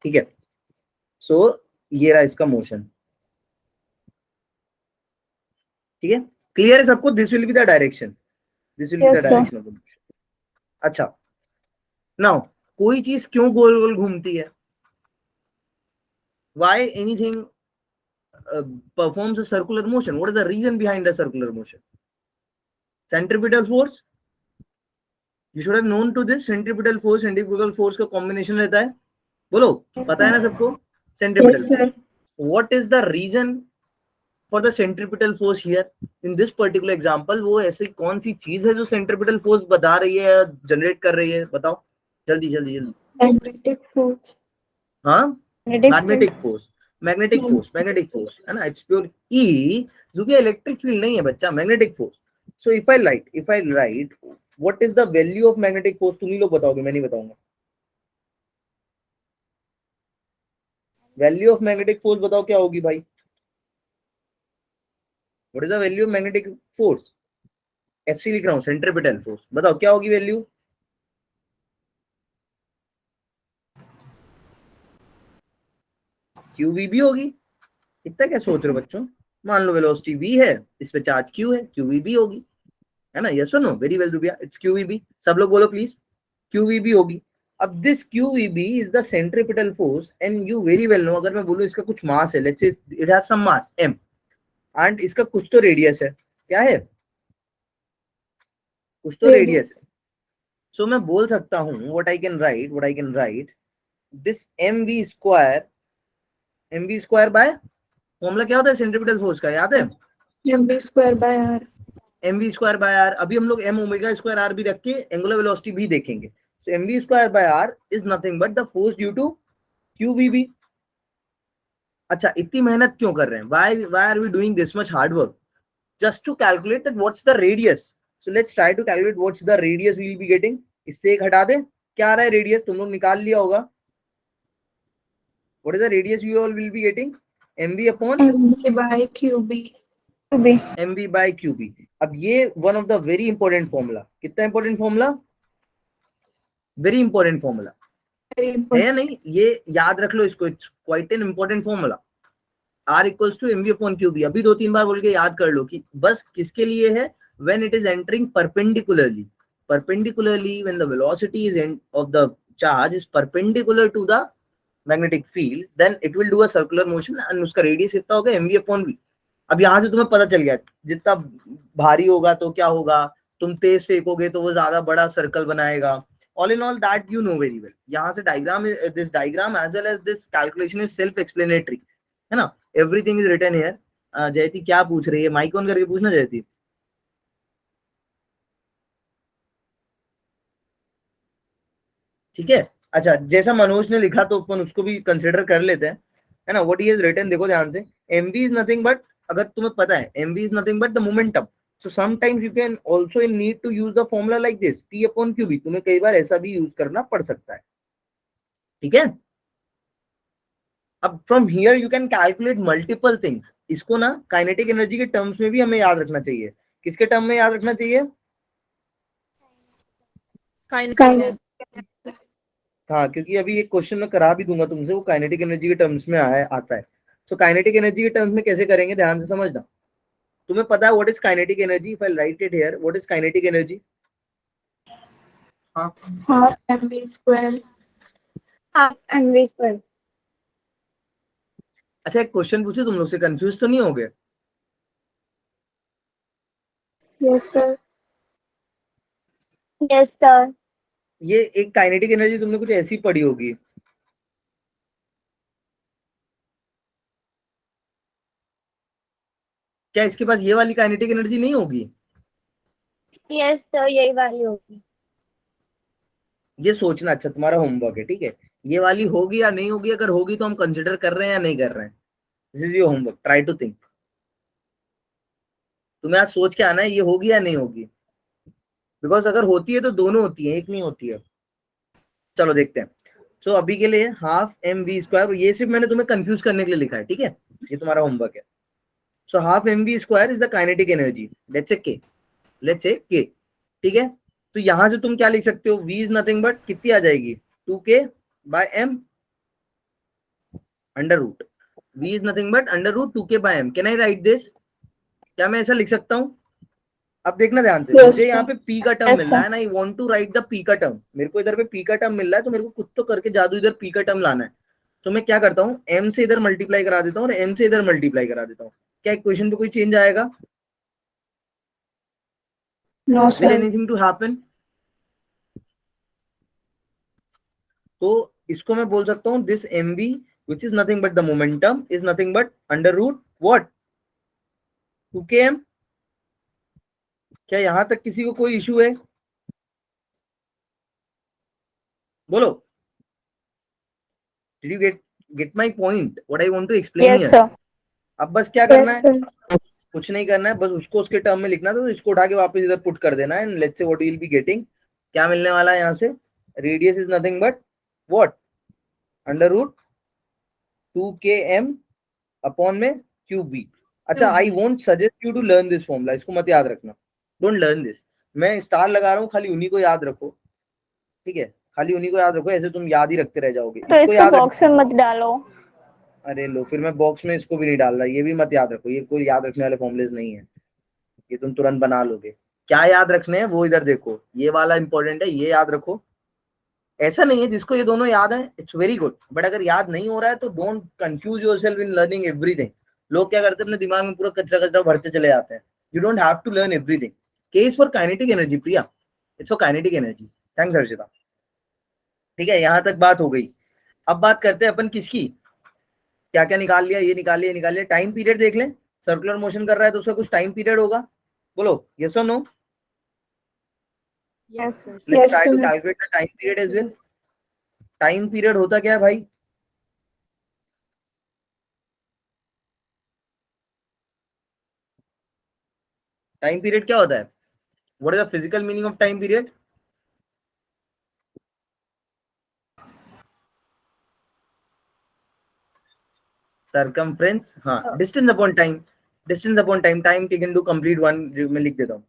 ठीक है, सो ये रहा इसका मोशन. ठीक है, क्लियर है सबको? This will be the direction, this will be the
Yes, sir.
Direction of the motion. अच्छा, नाउ कोई चीज क्यों गोल गोल घूमती है? Why anything performs a circular motion? What is the reason behind a circular motion? Centripetal force. You should have known to this. Centripetal force, centrifugal force का combination रहता है, बोलो, पता है ना सबको? Centripetal
Yes,
force.
sir.
What is the reason for the centripetal force here in this particular example? वो ऐसी कौन सी चीज है जो centripetal force बता रही है, जनरेट कर रही है? बताओ जल्दी जल्दी जल्दी।
Magnetic force.
हाँ,
Magnetic
magnetic
field.
Force, magnetic force है ना, इट्स प्योर ई, जो कि इलेक्ट्रिक फील्ड नहीं है बच्चा, magnetic force. So if I right what is the value of magnetic force, तुम ही लोग बताओगे, मैं नहीं बताऊंगा। वैल्यू ऑफ मैग्नेटिक फोर्स बताओ क्या होगी भाई? What is the value of magnetic force? FC लिख रहा हूं, सेंट्रिपिटल फोर्स, बताओ क्या होगी वैल्यू? QVB होगी। इतना क्या सोच रहे हो बच्चों? मान लो वेलोसिटी v है, इस पे चार्ज q है, QVB होगी, है ना? यस और no? Very well Rubiya, it's QVB। सब लोग बोलो प्लीज, QVB होगी। अब this QVB is the centripetal force and you very well know, अगर मैं बोलूं इसका कुछ मास है, let's say it has some mass m and इसका कुछ तो रेडियस है, क्या है? कुछ तो रेडियस है। सो मैं बोल सकता हूं what I can write this mv square bye, formula क्या होता है सेंट्रिपिटल फोर्स का, याद है?
mv square by r.
mv square by R. अभी हम लोग m ओमेगा स्क्वायर आर भी रख के एंगुलर वेलोसिटी भी देखेंगे। So mv square by R is nothing but the force due to QVB। अच्छा, इतनी मेहनत क्यों कर रहे हैं? why are we doing this much hard work? Just to calculate that what's the radius. So let's try to calculate what's the radius we will be getting. इससे एक हटा दे, क्या आ रहा है रेडियस? तुम लोग निकाल लिया होगा। What is the radius you all will be getting? mv upon
mv by qb.
mv by qb। अब ये one of the very important formula, कितना important formula? Very important formula
Very
है
important.
या नहीं? ये याद रख लो इसको, it's quite an important formula. R equals to mv upon qb। अभी 2-3 बार बोल के याद कर लो कि बस किसके लिए है? when it is entering perpendicularly when the velocity is of the charge is perpendicular to the magnetic field, then it will do a circular motion and उसका रेडियस कितना होगा? mv upon v। अब यहाँ से तुम्हें पता चल गया, जितना भारी होगा तो क्या होगा, तुम तेज फेंकोगे तो वो ज्यादा बड़ा सर्कल बनाएगा। All in all that you know very well. यहाँ से this diagram as well as this calculation is self explanatory, है ना? Everything is written here. Jayati क्या पूछ रही है? माइक ऑन करके पूछना जयती। ठीक है, अच्छा, जैसा मनोज ने लिखा तो अपन उसको भी कंसिडर कर लेते हैं, है ना? व्हाट ही हैज रिटन, देखो ध्यान से। mv इज नथिंग बट, अगर तुम्हें पता है mv is nothing but the momentum. So sometimes you can also need to use the formula like this, p upon qb। तुम्हें कई बार ऐसा भी यूज करना पड़ सकता है, ठीक है? अब from here you can calculate multiple things. इसको ना काइनेटिक एनर्जी के टर्म्स में भी हमें याद रखना चाहिए। किसके टर्म में याद रखना चाहिए?
Kinetic.
हाँ, क्योंकि अभी एक क्वेश्चन मैं करा भी दूंगा तुमसे, वो काइनेटिक एनर्जी के टर्म्स में आता है। सो काइनेटिक एनर्जी के टर्म्स में कैसे करेंगे, ध्यान से समझना। तुम्हें पता है what is kinetic energy? If I right it here, what is kinetic energy?
Half mv square.
half mv square.
अच्छा, एक क्वेश्चन पूछूं तुम लोग से, कंफ्यूज तो नहीं हो गए?
Yes, sir.
Yes, sir.
ये एक काइनेटिक एनर्जी तुमने कुछ ऐसी पढ़ी होगी, क्या इसके पास ये वाली काइनेटिक एनर्जी नहीं होगी?
Yes, sir. यही वाली होगी।
ये सोचना, अच्छा तुम्हारा होमवर्क है, ठीक है? ये वाली होगी या नहीं होगी? अगर होगी तो हम कंसिडर कर रहे हैं या नहीं कर रहे हैं? This is your homework, try to think. तुम्हें आज सोच के आना है ये होगी या नहीं होगी, बिकॉज अगर होती है तो दोनों होती है, एक नहीं होती है। चलो देखते हैं। सो अभी के लिए हाफ mv स्क्वायर, ये सिर्फ मैंने तुम्हें कंफ्यूज करने के लिए लिखा है, ठीक है? ये तुम्हारा होमवर्क है। So half mv square is the kinetic energy, let's say k, ठीक है? तो यहां से तुम क्या लिख सकते हो? v इज नथिंग बट कितनी आ जाएगी? 2k by m under root. v is nothing but under root 2k by m। Can I write this? क्या मैं ऐसा लिख सकता हूँ? अब देखना ध्यान से,
Yes,
मुझे
sir.
यहाँ पे पी का टर्म
Yes,
मिल रहा
sir.
है ना, I want to write the P का टर्म, मेरे को इधर पे पी का टर्म मिल रहा है, तो मेरे को कुछ तो करके जादू इधर पी का टर्म लाना है। तो मैं क्या करता हूँ, एम से इधर मल्टीप्लाई करा देता हूँ और एम से इधर मल्टीप्लाई करा देता हूँ। क्या इक्वेशन पे कोई चेंज आएगा?
No,
will
sir.
Anything to happen? तो इसको मैं बोल सकता हूँ this M B which is nothing but the momentum is nothing but under root what 2km। क्या यहां तक किसी को कोई इशू है? बोलो, did you get my point, what I want to explain
Yes,
here?
sir.
अब बस क्या करना
Yes,
है,
sir.
कुछ नहीं करना है, बस उसको उसके टर्म में लिखना था, तो इसको उठा के वापस इधर पुट कर देना है, and let's say what you will be getting. क्या मिलने वाला है यहाँ से? Radius is nothing but what under root 2km upon में क्यूब बी। अच्छा, I won't suggest you to learn this formula, इसको मत याद रखना, डोंट लर्न दिस। मैं स्टार लगा रहा हूँ, खाली उन्हीं को याद रखो, ठीक है? खाली उन्हीं को याद रखो, ऐसे तुम याद ही रखते रह जाओगे।
तो
इसको
इसको
याद रख,
बॉक्स में मत डालो।
अरे लो, फिर मैं बॉक्स में इसको भी नहीं डाल रहा, ये भी मत याद रखो, ये कोई याद रखने वाले फॉर्मुलेज नहीं है, ये तुम तुरंत बना लोगे। क्या याद रखने हैं वो इधर देखो, ये वाला इंपॉर्टेंट है, ये याद रखो। ऐसा नहीं है जिसको ये दोनों याद है, इट्स वेरी गुड, बट अगर याद नहीं हो रहा है तो don't confuse yourself in learning everything. लोग क्या करते हैं, अपने दिमाग में पूरा कचरा कचरा भरते चले जाते हैं। You don't have to learn everything. Case for kinetic energy, Priya, it's for kinetic energy. Thanks Harshita. ठीक है, यहां तक बात हो गई। अब बात करते हैं अपन किसकी, क्या क्या निकाल लिया, ये निकाल लिया, ये निकाल लिया। टाइम पीरियड देख लें, सर्कुलर मोशन कर रहा है तो उसका कुछ टाइम पीरियड होगा, बोलो यस और no.
Yes, sir.
Let's
Yes,
try to
sir.
Calculate the time period as well. Time period होता क्या है भाई? टाइम पीरियड क्या होता है? What is the physical meaning of time period? Circumference, हाँ, distance upon time, distance upon time, time taken to complete one, मैं लिख देता हूँ,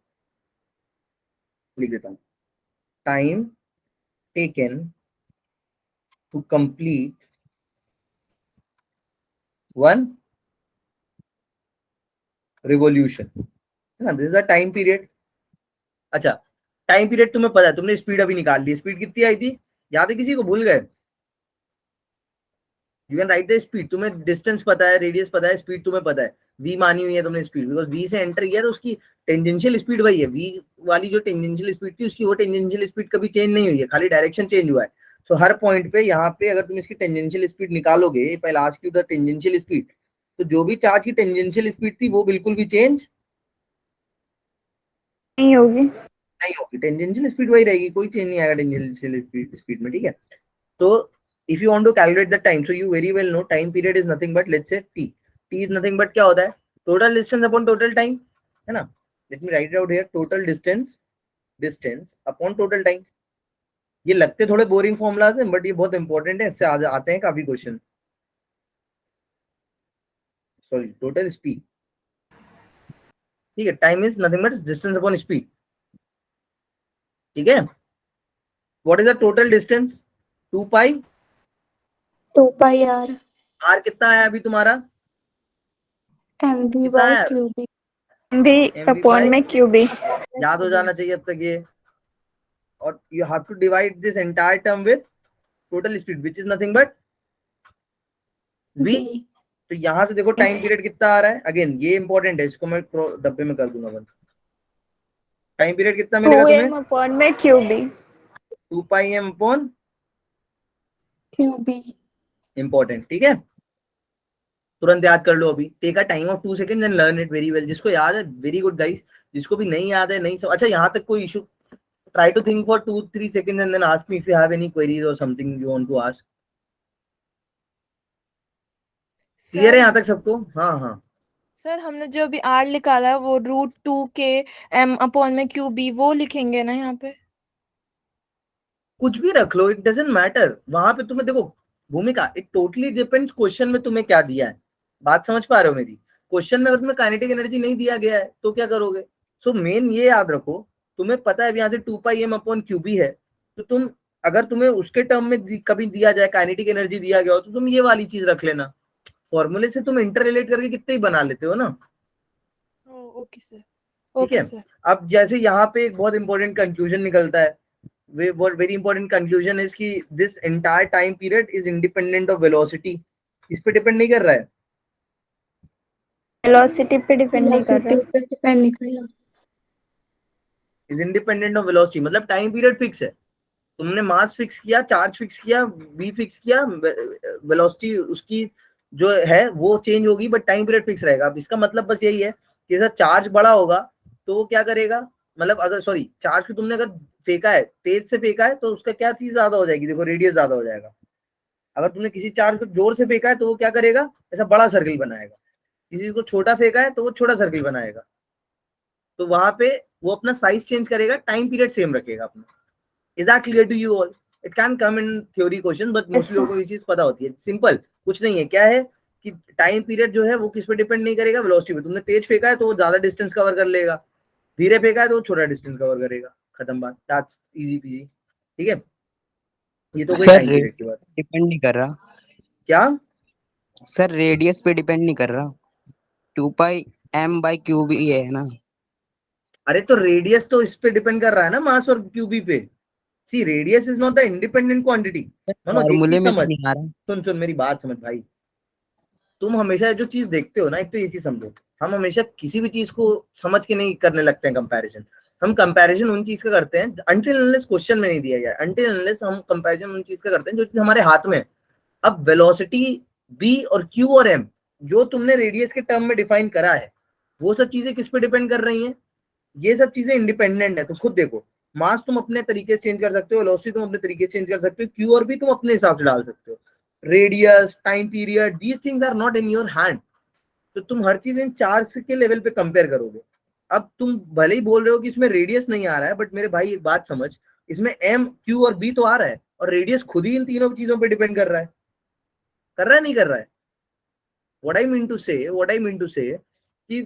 लिख देता हूँ, time taken to complete one revolution, है ना, this is a time period. अच्छा, टाइम पीरियड तुम्हें पता है, तुमने स्पीड अभी निकाल ली, स्पीड कितनी आई थी, याद है किसी को? भूल गए? You can write the speed, तुम्हें डिस्टेंस पता है, रेडियस पता है, स्पीड तुम्हें पता है, v मानी हुई है तुमने स्पीड, बिकॉज v से एंटर किया तो उसकी टेंजेंशियल स्पीड वही है, v वाली जो टेंजेंशियल स्पीड थी उसकी वो टेंजेंशियल स्पीड कभी चेंज नहीं हुई है, खाली डायरेक्शन चेंज हुआ है। सो हर पॉइंट पे यहाँ पे अगर तुम इसकी टेंजेंशियल स्पीड निकालोगे, पहले आज की द टेंजेंशियल स्पीड, तो जो भी चार्ज की टेंजेंशियल स्पीड थी वो बिल्कुल भी चेंज
नहीं होगी।
नहीं होगी, टेंजेंशियल स्पीड वही रहेगी, कोई चेंज नहीं आएगा टेंजेंशियल स्पीड में, ठीक है? तो if you want to calculate the time, so you very well know time period is nothing but, let's say t, t is nothing but क्या होता है, total distance upon total time, है ना? Let me write it out here, total distance upon total time। ये लगते थोड़े boring formulas हैं, but ये बहुत इंपॉर्टेंट है, इससे आते हैं काफी क्वेश्चन। सॉरी, टोटल स्पीड, ठीक है, time is nothing but distance upon speed, ठीक है? What is the total distance? 2 pi
2 pi r
r कितना आया अभी तुम्हारा?
mv
कितना
by
आया?
qb.
भी
mv
अपॉन
by,
में क्यूब।
याद हो जाना चाहिए अब तक ये। और you have to divide this entire term with total speed which is nothing but v।
v
तो यहां से देखो टाइम पीरियड कितना आ रहा है, अगेन ये इंपॉर्टेंट है, इसको मैं डब्बे में कर दूंगा बंद। टाइम पीरियड कितना मिलेगा तुम्हें?
2m अपॉन में cube.
2 pi M upon
qb.
Important, ठीक है? तुरंत याद कर लो अभी, take a time of 2 seconds and learn it very well. जिसको याद है वेरी गुड गाइस, जिसको भी नहीं याद है नहीं सब। अच्छा, यहाँ तक कोई issue? Try to think for 2-3 seconds and then ask me if you have any queries or something you want to ask। Clear है
Sir,
यहाँ तक सबको? हाँ हाँ,
सर हमने जो अभी r निकाला है वो √2k m अपॉन में qb वो लिखेंगे ना यहाँ पे?
कुछ भी रख लो, इट डजेंट मैटर। वहां पे तुम्हें देखो भूमिका, इट टोटली डिपेंड्स क्वेश्चन में तुम्हें क्या दिया है। बात समझ पा रहे हो मेरी? क्वेश्चन में अगर तुम्हें काइनेटिक एनर्जी नहीं दिया गया है तो क्या करोगे? सो मेन ये याद रखो, तुम्हें पता है यहाँ से 2 पाई एम अपॉन क्यूबी है, तो तुम अगर तुम्हें उसके टर्म में कभी दिया जाए, काइनेटिक एनर्जी दिया गया हो, तो तुम ये वाली चीज रख लेना। फॉर्मूले से तुम इंटर रिलेट करके कितने ही बना लेते हो ना।
ओके सर,
ठीक
ओके
है।
सर।
अब जैसे यहाँ पे एक बहुत इंपॉर्टेंट कंक्लूजन निकलता है, वेरी इंपॉर्टेंट कंक्लूजन इज कि this entire time period is independent of velocity. इस पे डिपेंड नहीं कर रहा है,
वेलोसिटी पे डिपेंड नहीं कर रहा।
पे डिपेंड नहीं कर रहा।
इज इंडिपेंडेंट ऑफ वेलोसिटी, मतलब टाइम पीरियड फिक्स है। तुमने मास फिक्स किया, चार्ज फिक्स किया, बी फिक्स किया, वेलोसिटी उसकी जो है वो चेंज होगी, बट टाइम पीरियड फिक्स रहेगा। अब इसका मतलब बस यही है कि जैसा चार्ज बड़ा होगा तो वो क्या करेगा, मतलब अगर सॉरी चार्ज को तुमने अगर फेंका है, तेज से फेंका है, तो उसका क्या चीज ज्यादा हो जाएगी, देखो रेडियस ज्यादा हो जाएगा। अगर तुमने किसी चार्ज को जोर से फेंका है तो वो क्या करेगा, ऐसा बड़ा सर्किल बनाएगा। किसी को छोटा फेंका है तो वो छोटा सर्किल बनाएगा। तो वहां पे वो अपना साइज चेंज करेगा, टाइम पीरियड सेम रखेगा अपना। Is that clear to you all? It can come in theory question, but mostly लोगों को ये चीज पता होती है। सिंपल, कुछ नहीं है। क्या है कि टाइम पीरियड जो है वो किस पे डिपेंड नहीं करेगा, वेलोसिटी पे। तुमने तेज फेंका है तो वो ज्यादा डिस्टेंस कवर कर लेगा, धीरे फेंका है तो वो छोटा डिस्टेंस कवर करेगा। खत्म बात, दैट्स इजी पीजी। ठीक है, ये तो कोई
सर
टाइम पीरियड की बात।
डिपेंड नहीं कर रहा।
क्या
सर रेडियस पे डिपेंड नहीं कर रहा, 2πm/क्यूब ही है ना।
अरे तो रेडियस तो इस पे डिपेंड कर रहा है ना, मास और क्यूबी पे। See radius is not the independent quantity. Manoj एक
फॉर्मूले
चीज
में
समझ,
तो नहीं आ रहा।
सुन मेरी बात समझ भाई। तुम हमेशा जो चीज देखते हो ना, एक तो ये चीज समझो, हम हमेशा किसी भी चीज को समझ के नहीं करने लगते हैं कंपैरिजन। हम कंपैरिजन उन चीज का करते हैं अनटिल अनलेस क्वेश्चन में नहीं दिया गया, अनटिल अनलेस हम कंपैरिजन उन चीज का करते हैं जो चीज हमारे हाथ में है। अब वेलोसिटी बी और क्यू और एम जो तुमने रेडियस के टर्म में डिफाइन करा है, वो सब चीजें किस पे डिपेंड कर रही हैं? ये सब चीजें इंडिपेंडेंट है। तो खुद देखो, मास तुम अपने तरीके से चेंज कर सकते हो, वेलोसिटी तुम अपने तरीके से चेंज कर सकते हो, क्यू और भी तुम अपने हिसाब से डाल सकते हो, radius, time period, these things are not in your hand. तो तुम हर चीज इन चार्ज के लेवल पे कंपेयर करोगे। अब तुम भले ही बोल रहे हो कि इसमें रेडियस नहीं आ रहा है, बट मेरे भाई एक बात समझ, इसमें एम, क्यू और बी तो आ रहा है, और रेडियस खुद ही इन तीनों चीजों पे डिपेंड कर रहा है। कर रहा है नहीं कर रहा है? व्हाट आई मीन टू से कि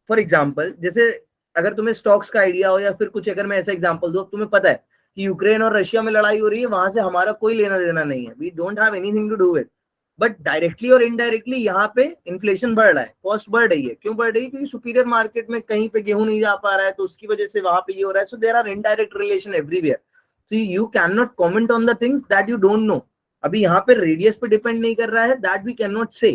फॉर एग्जांपल, जैसे अगर तुम्हें स्टॉक्स का आइडिया हो, या फिर कुछ अगर मैं ऐसा एग्जांपल दूं, तुम्हें पता है कि यूक्रेन और रशिया में लड़ाई हो रही है, वहां से हमारा कोई लेना देना नहीं है, we don't have anything to do with, but directly और इनडायरेक्टली यहाँ पे इन्फ्लेशन बढ़ रहा है, कॉस्ट बढ़ रही है। क्यों बढ़ रही है? क्योंकि सुपीरियर मार्केट में कहीं पे गेहूं नहीं जा पा रहा है, तो उसकी वजह से वहां पे ये हो रहा है। So there are indirect relation everywhere, so you can not comment on the things that you don't know. अभी यहाँ पे रेडियस पे डिपेंड नहीं कर रहा है, दैट वी कैन नॉट से,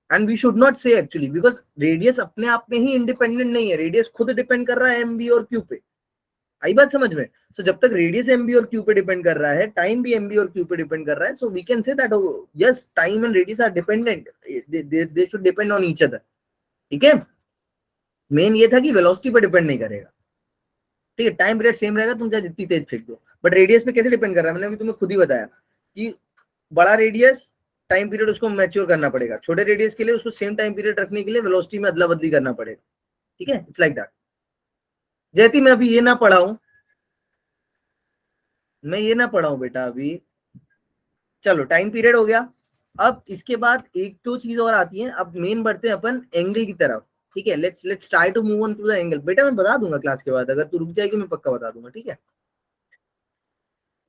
एंड वी शुड नॉट से एक्चुअली, बिकॉज रेडियस अपने आप में ही इंडिपेंडेंट नहीं है, रेडियस खुद डिपेंड कर रहा है एम, बी और क्यू पे। आई बात समझ में? सो जब तक रेडियस एम, बी और क्यू पे डिपेंड कर रहा है, टाइम भी एम, बी और क्यू पे डिपेंड कर रहा है, so we can say that yes time and radius are dependent, they should depend on each other. ठीक है, मेन ये था कि वेलोसिटी पे डिपेंड नहीं करेगा। ठीक है, टाइम पीरियड सेम रहेगा, तुम चाहे जितनी तेज फेंक दो, बट रेडियस पे कैसे डिपेंड कर रहा है? मैंने अभी तुम्हें खुद ही बताया कि बड़ा रेडियस, टाइम पीरियड उसको मैच्योर करना पड़ेगा, छोटे रेडियस के लिए उसको सेम टाइम पीरियड रखने के लिए वेलोसिटी में अदला बदली करना पड़ेगा। ठीक है, इट्स लाइक दैट। जैती मैं अभी ये ना पढ़ाऊं, बेटा अभी। चलो टाइम पीरियड हो गया। अब इसके बाद एक दो चीज और आती है। अब मेन बढ़ते हैं अपन एंगल की तरफ। ठीक है, let's try to move on to the angle. बेटा मैं बता दूंगा क्लास के बाद, अगर तू रुक जाएगी मैं पक्का बता दूंगा। ठीक है,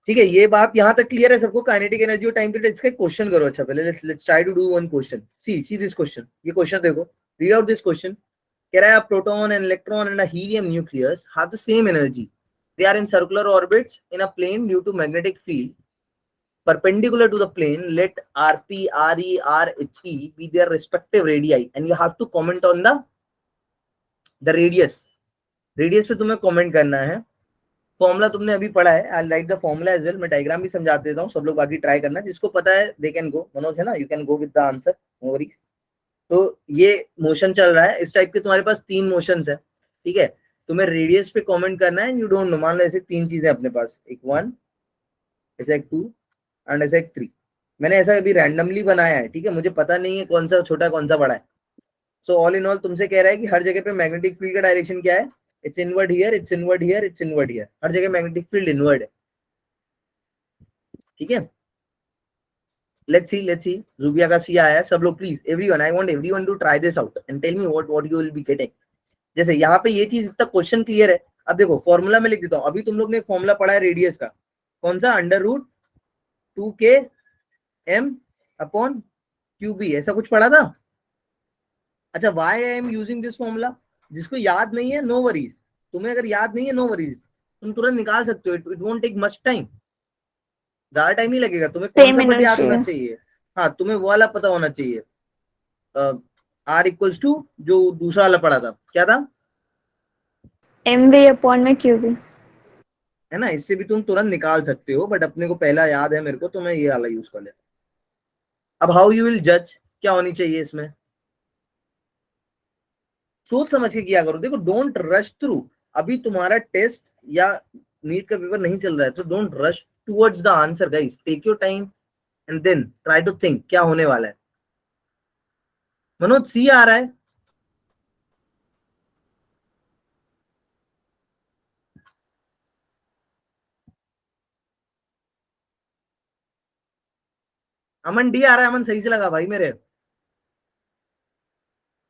ठीक है, ये बात यहाँ तक क्लियर है सबको? काइनेटिक एनर्जी और टाइम पीरियड, इसका क्वेश्चन करो। अच्छा पहले let's try to do one question. See this question, ये क्वेश्चन देखो, रीड आउट दिस क्वेश्चन। कह रहा है proton and electron and helium nucleus have the same energy, they are in circular orbits in a plane due to magnetic field perpendicular to the plane. Let rp, re, rhe be their respective radii and you have to comment on the radius पे तुम्हें comment करना है। Formula तुमने अभी पढ़ा है, I write the formula as well. मैं diagram भी समझा देता हूँ, सब लोग बाकी ट्राई करना, जिसको पता है दे कैन गो। मनोज है ना, you can go with the answer, no worries. तो ये मोशन चल रहा है, इस टाइप के तुम्हारे पास 3 मोशंस है। ठीक है, तुम्हें रेडियस पे कमेंट करना है। यू डोंट नो, मान लो ऐसे 3 चीजें अपने पास, एक 1, ऐसा एक 2 एंड ऐसा एक 3। मैंने ऐसा अभी रैंडमली बनाया है। ठीक है, मुझे पता नहीं है कौन सा छोटा कौन सा बड़ा है। सो ऑल इन ऑल तुमसे कह रहा है कि हर जगह पे मैग्नेटिक फील्ड का डायरेक्शन क्या है? It's inward here, it's inward here, it's inward here. हर जगह मैग्नेटिक फील्ड इनवर्ड है। ठीक है, लेट्स सी रूबिया का सी आया है। सब लोग please, everyone, I want everyone to try this out and tell me what you will be getting. जैसे यहाँ पे ये चीज इतना क्वेश्चन क्लियर है। अब देखो फॉर्मूला में लिख देता हूँ। अभी तुम लोग ने एक फॉर्मूला पढ़ा है रेडियस का, कौन सा? √2km/QB, ऐसा कुछ पढ़ा था। अच्छा, why I am using this formula? जिसको याद नहीं है नो वरीज, तुम्हें अगर याद नहीं है नो वरीज, तुम तुरंत निकाल सकते हो, it won't take much time, ज्यादा टाइम नहीं लगेगा। तुम्हें कौन
Same
सा बट याद
energy.
होना चाहिए? हाँ, तुम्हें वो वाला पता होना चाहिए, आर इक्वल्स टू जो दूसरा वाला पढ़ा था, क्या था?
MV upon में QV.
है ना, इससे भी तुम तुरंत निकाल सकते हो, बट अपने को पहला याद है मेरे को, तो मैं ये वाला यूज कर लेता हूं। अब हाउ यू विल जज, क्या होनी चाहिए इसमें? सोच समझ के किया करो। देखो, डोंट रश थ्रू। अभी तुम्हारा टेस्ट या नीट का पेपर नहीं चल रहा है, तो don't rush towards the answer guys, take your time and then try to think क्या होने वाला है। मनोज, सी आ रहा है? अमन डी आ रहा है। अमन सही से लगा भाई मेरे।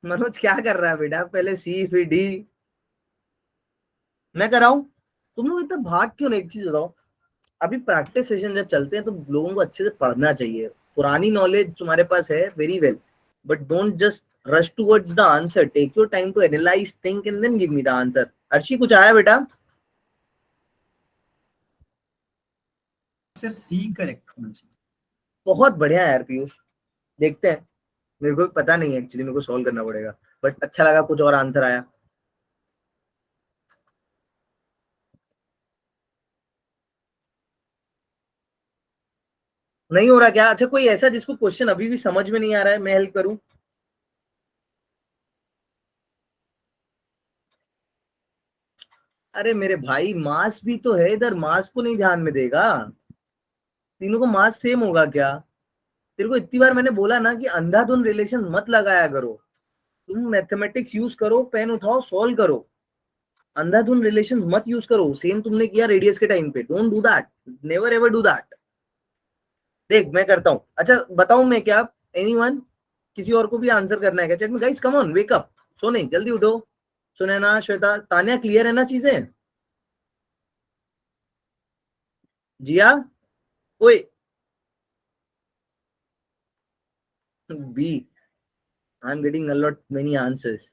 मनोज क्या कर रहा है बेटा? पहले सी फिर डी। मैं कर रहा हूं। तुम लोग इतना भाग क्यों नहीं? एक चीज बताओ, अभी प्रैक्टिस सेशन जब चलते हैं तो लोगों को अच्छे से पढ़ना चाहिए। पुरानी नॉलेज तुम्हारे पास है, very well, but don't just rush towards the answer, take your time to analyse, think and then give me the answer. Arshi, कुछ आया बेटा?
सर सी करेक्ट होना चाहिए।
बहुत बढ़िया यार पीयूष, देखते हैं। मेरे को भी पता नहीं है एक्चुअली, मेरे को सॉल्व करना पड़ेगा, बट अच्छा लगा कुछ और आंसर आया। नहीं हो रहा क्या? अच्छा, कोई ऐसा जिसको क्वेश्चन अभी भी समझ में नहीं आ रहा है, मैं हेल्प करूं? अरे मेरे भाई, मास भी तो है इधर, मास को नहीं ध्यान में देगा? तीनों को मास सेम होगा क्या? तेरे को इतनी बार मैंने बोला ना कि अंधाधुंध रिलेशन मत लगाया करो। तुम मैथमेटिक्स यूज करो, पेन उठाओ, सॉल्व करो। अंधाधुंध रिलेशन मत यूज करो। सेम तुमने किया रेडियस के टाइम पे, don't do that, never ever do that. देख मैं करता हूँ। अच्छा बताऊं मैं क्या? एनीवन, किसी और को भी आंसर करना है क्या चैट में? Guys come on, wake up, सो नहीं, जल्दी उठो। सुनैना, श्वेता, तान्या, क्लियर है ना चीजें? जिया, ओए, बी, I am getting a lot many answers.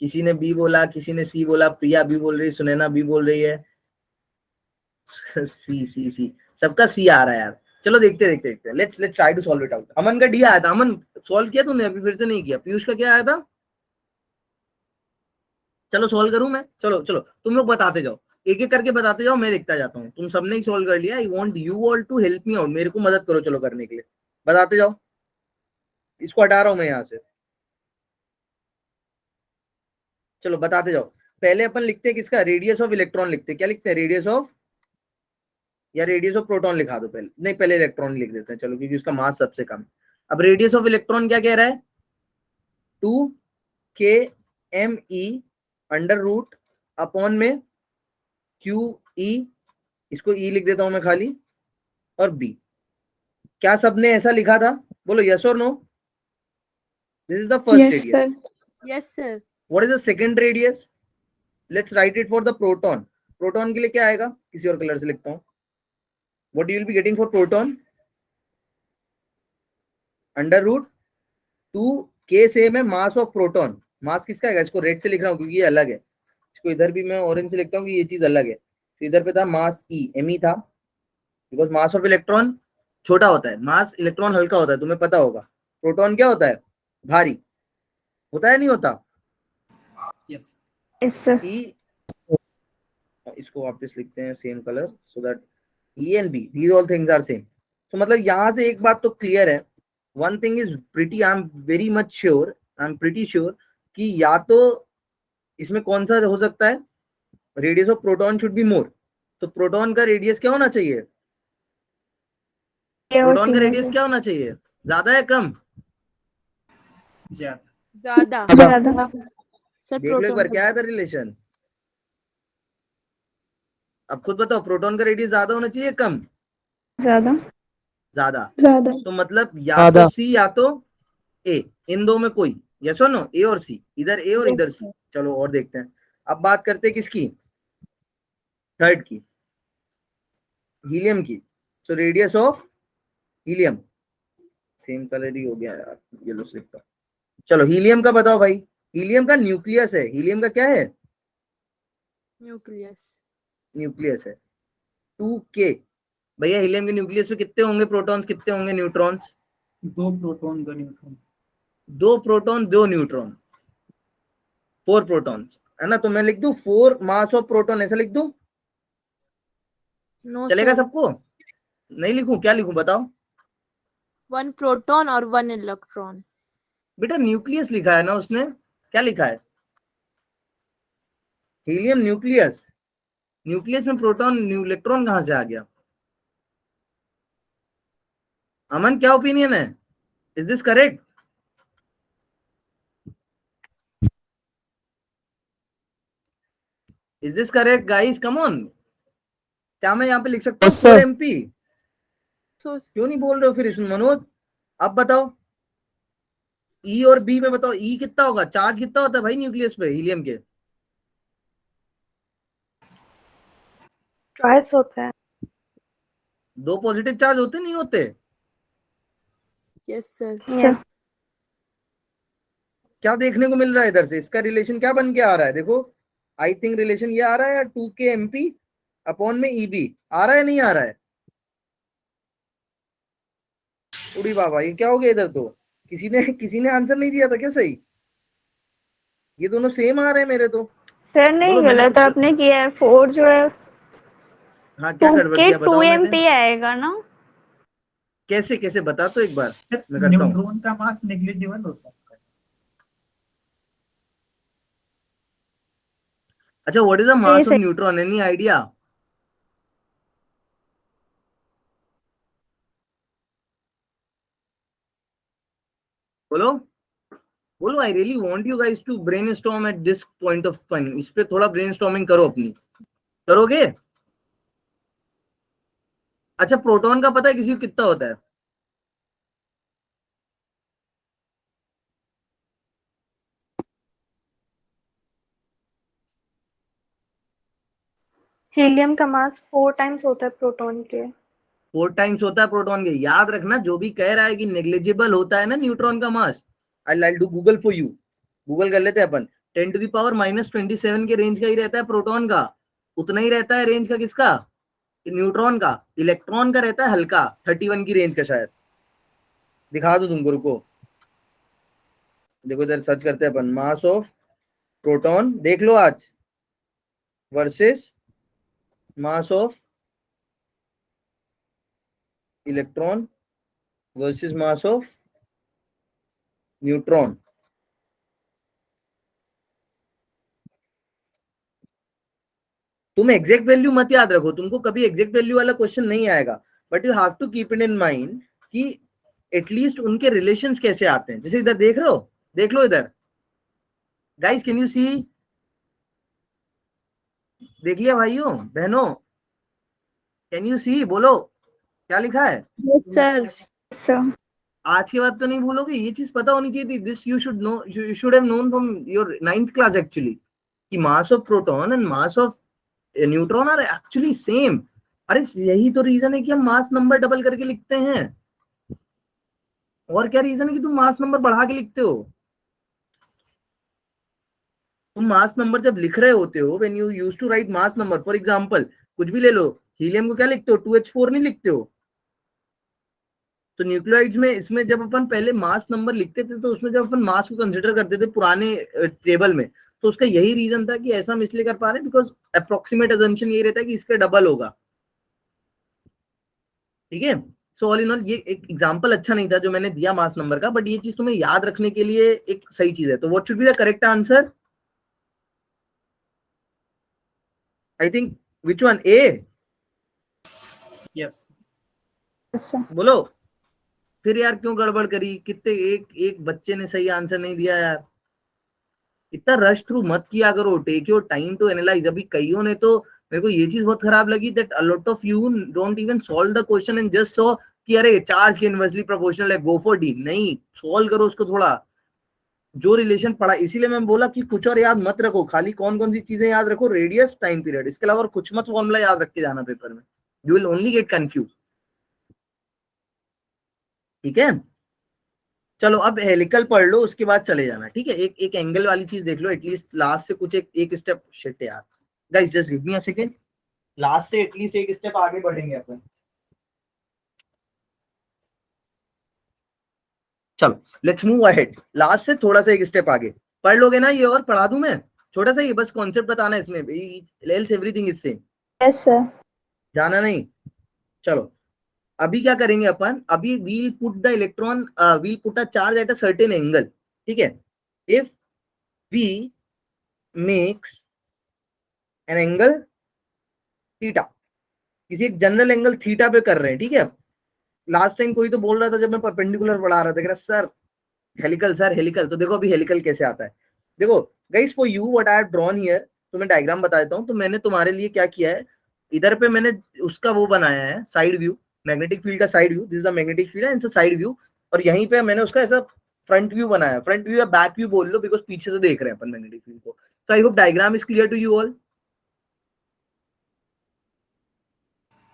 किसी ने बी बोला, किसी ने सी बोला, प्रिया बी बोल रही, सुनैना बी बोल रही है। सी सी सी, सबका सी आ रहा है यार। चलो देखते देखते देखते, let's let's try to solve it out. Aman का डी आया था। अमन, सॉल्व किया तूने? अभी फिर से नहीं किया। पीयूष का क्या आया था? चलो सॉल्व करूं मैं? चलो चलो, तुम लोग बताते जाओ, एक एक करके बताते जाओ, मैं देखता जाता हूँ। तुम सबने ही सॉल्व कर लिया, I want you all to help me out, मेरे को मदद करो चलो करने के लिए। बताते जाओ। इसको हटा रहा हूं मैं यहाँ से। चलो बताते जाओ। पहले अपन लिखते हैं किसका? रेडियस ऑफ इलेक्ट्रॉन लिखते हैं। क्या लिखते हैं? रेडियस ऑफ, या रेडियस ऑफ प्रोटॉन लिखा दो पहले। नहीं, पहले इलेक्ट्रॉन लिख देते हैं चलो, क्योंकि उसका मास सबसे कम। अब रेडियस ऑफ इलेक्ट्रॉन क्या कह रहा है? 2 kme अंडर रूट अपॉन में QE, इसको E लिख देता हूं मैं खाली, और B। क्या सबने ऐसा लिखा था? बोलो यस और no. This is the first radius.
Yes sir.
What is the second radius? Let's write it for the proton. Proton के लिए क्या आएगा? किसी और कलर से लिखता हूं। What you will be getting for proton? Under root 2k same है मास ऑफ प्रोटॉन। मास किसका आएगा? इसको रेड से लिख रहा हूँ क्योंकि ये अलग है। इसको इधर भी मैं ऑरेंज से लिखता हूँ कि ये चीज अलग है। तो इधर पे था मास E, Me था, बिकॉज मास ऑफ इलेक्ट्रॉन छोटा होता है, मास इलेक्ट्रॉन हल्का होता है, तुम्हें पता होगा। प्रोटॉन क्या होता है? भारी होता है, नहीं होता?
Yes
Yes, sir.
E, इसको वापस लिखते हैं same colour, so that E and B, these all things are same. तो मतलब यहाँ से एक बात तो क्लियर है, one thing is pretty, I am very much sure, I am pretty sure कि या तो इसमें कौन सा हो सकता है? Radius of proton should be more. तो प्रोटॉन का रेडियस क्या होना चाहिए? प्रोटॉन का रेडियस क्या होना चाहिए? ज्यादा या कम?
ज्यादा।
ज्यादा सर।
देख लो एक बार,
प्रोटॉन
क्या है था रिलेशन? अब खुद बताओ, प्रोटॉन का रेडियस ज्यादा होना चाहिए कम?
ज्यादा।
ज्यादा।
ज्यादा।
तो मतलब या तो सी या तो ए, इन दो में कोई। यस और नो? ए और सी, इधर ए और इधर सी। चलो और देखते हैं। अब बात करते हैं किसकी? थर्ड की, हीलियम की। So radius of helium, same colour ही हो गया यार, येलो से लिखता हूं। चलो हीलियम का बताओ भाई। हीलियम का न्यूक्लियस है, हीलियम का क्या है,
न्यूक्लियस।
न्यूक्लियस है। 2k भैया, हीलियम के न्यूक्लियस पे कितने होंगे प्रोटॉन्स, कितने होंगे neutrons?
2 proton 2 neutron.
2 proton 2 neutron, 4 protons, है ना? तो मैं लिख दूं 4 मास ऑफ प्रोटॉन, ऐसा लिख दूं?
नो
चलेगा
सर,
सबको? नहीं लिखूं, क्या लिखूं बताओ?
1 प्रोटॉन और 1 इलेक्ट्रॉन।
बेटा न्यूक्लियस लिखा है ना उसने, क्या लिखा है? हीलियम न्यूक्लियस, न्यूक्लियस में प्रोटॉन इलेक्ट्रॉन कहां से आ गया? अमन क्या ओपिनियन है? Is this correct? Is this correct guys, come on. क्या मैं यहाँ पे लिख सकता हूँ
Yes, sir.
4 MP?
सो
क्यों नहीं बोल रहे हो फिर इसमें मनोज? अब बताओ ई और बी में, बताओ ई कितना होगा, चार्ज कितना होता है भाई न्यूक्लियस पे हीलियम के?
ट्वाइस होता है।
2 पॉजिटिव चार्ज होते नहीं होते?
Yes sir.
सर
क्या देखने को मिल रहा है इधर से, इसका रिलेशन क्या बन के आ रहा है? देखो आई थिंक रिलेशन ये आ रहा है, 2k MP अपॉन में EB आ रहा है, नहीं आ रहा है? उड़ी बाबा, ये क्या हो गया इधर? तो किसी ने आंसर नहीं दिया था क्या सही? ये दोनों सेम आ रहे हैं मेरे तो।
सर नहीं,
बोलो, मैंने
गलत
कुछ
आपने किया है। 4 जो है
हाँ क्या
2
गड़बड़
के
किया
2
बताओ मैंने?
MP आएगा ना।
कैसे कैसे बता तो एक बार, मैं करता हूँ।
न्यूट्रॉन का मास नेग्लिजिबल होता है।
अच्छा, व्हाट इज द
ये
मास ऑफ
सही।
Neutron, any idea? बोलो बोलो, I really want you guys to brainstorm at this point of time. इस पे थोड़ा ब्रेनस्टॉर्मिंग करो अपनी, करोगे? अच्छा, प्रोटॉन का पता है किसी को कितना होता है?
हीलियम का मास 4 टाइम्स होता है प्रोटॉन के।
4 टाइम्स होता है प्रोटॉन के। याद रखना, जो भी कह रहा है कि नेग्लिजिबल होता है ना न्यूट्रॉन का mass, I do Google for you, Google कर लेते हैं अपन। 10⁻⁻27 के रेंज का ही रहता है प्रोटॉन का, उतना ही रहता है रेंज का किसका, न्यूट्रॉन का। इलेक्ट्रॉन का रहता है हल्का, 31 की रेंज का शायद। दिखा दो तुमको, रुको देखो इधर सर्च करते हैं अपन, मास ऑफ प्रोटॉन देख लो आज, versus mass of electron versus mass of neutron. तुम एग्जैक्ट वैल्यू मत याद रखो, तुमको कभी एग्जैक्ट वैल्यू वाला क्वेश्चन नहीं आएगा, but you have to keep it in mind कि एटलीस्ट उनके रिलेशंस कैसे आते हैं। जैसे इधर देख रहे हो, देख लो इधर गाइस, कैन यू सी? देख लिया भाइयों बहनों, कैन यू सी? बोलो क्या लिखा है?
Yes sir.
सर
आज की बात तो नहीं भूलोगे, ये चीज पता होनी चाहिए थी। This you should know, you should have known from your 9th class actually, कि mass of proton and mass of neutron are actually same. अरे यही तो रीजन है कि हम मास नंबर डबल करके लिखते हैं, और क्या रीजन है कि तुम मास नंबर बढ़ा के लिखते हो? तुम मास नंबर जब लिख रहे होते हो, when you used to write mass number, for example कुछ भी ले लो, हीलियम को क्या लिखते हो, 2H4 नहीं लिखते हो? तो न्यूक्लियोइड्स में, इसमें जब अपन पहले मास नंबर लिखते थे, तो उसमें जब अपन मास को कंसिडर करते थे पुराने टेबल में, तो उसका यही रीजन था कि ऐसा हम इसलिए कर पा रहे हैं बिकॉज अप्रोक्सीमेट अजम्पशन यही रहता है कि इसका डबल होगा। ठीक है, सो ऑल इन ऑल ये एक एग्जांपल अच्छा नहीं था जो मैंने दिया मास नंबर का, बट ये चीज तुम्हें याद रखने के लिए एक सही चीज है। तो what should be the correct answer? I think which one, A?
Yes.
Sir
बोलो फिर यार, क्यों गड़बड़ करी? कितने एक एक बच्चे ने सही आंसर नहीं दिया यार। इतना रश थ्रू मत किया करो, take your time to analyse. अभी कईयों ने तो, मेरे को ये चीज बहुत खराब लगी that a lot of you don't even solve the question and just so कि अरे चार्ज के इनवर्सली प्रोपोर्शनल है, गो फॉर डी। नहीं, सॉल्व करो उसको थोड़ा, जो रिलेशन पढ़ा। इसीलिए मैं बोला कि कुछ और याद मत रखो, खाली कौन कौन सी चीजें याद रखो, रेडियस, टाइम पीरियड, इसके अलावा और कुछ मत फॉर्मूला याद रख के जाना पेपर में, you will only get confuse. ठीक है, चलो अब हेलिकल पढ़ लो, उसके बाद चले जाना, ठीक है। एक एक एंगल वाली चीज देख लो एटलीस्ट, लास्ट से कुछ एक स्टेप। शिट यार guys, just give me a second, last से एटलीस्ट एक स्टेप आगे बढ़ेंगे अपन। चलो लेट्स मूव अहेड, लास्ट से थोड़ा सा एक स्टेप आगे पढ़ लोगे ना ये, और पढ़ा दूं मैं छोटा सा, ये बस कॉन्सेप्ट बताना है इसमें, else everything is same.
Yes sir.
जाना नहीं। चलो अभी क्या करेंगे अपन, अभी we'll put the electron, we'll put a charge at a certain angle, ठीक है। If we makes an angle theta, किसी एक जनरल एंगल थीटा पे कर रहे हैं, ठीक है। लास्ट टाइम कोई तो बोल रहा था जब मैं परपेंडिकुलर पढ़ा रहा था, कह रहा सर हेलिकल, सर हेलिकल, तो देखो अभी हेलिकल कैसे आता है। देखो guys, for you what I have drawn here, तो मैं डायग्राम बता देता हूँ। तो मैंने तुम्हारे लिए क्या किया है, इधर पे मैंने उसका वो बनाया है साइड व्यू, मैग्नेटिक फील्ड का side view, this is the magnetic field and side view. और यहीं पे मैंने उसका ऐसा फ्रंट व्यू बनाया, फ्रंट व्यू या बैक व्यू बोल लो, बिकॉज पीछे से देख रहे हैं अपन मैग्नेटिक फील्ड को। तो I hope diagram is clear to you all.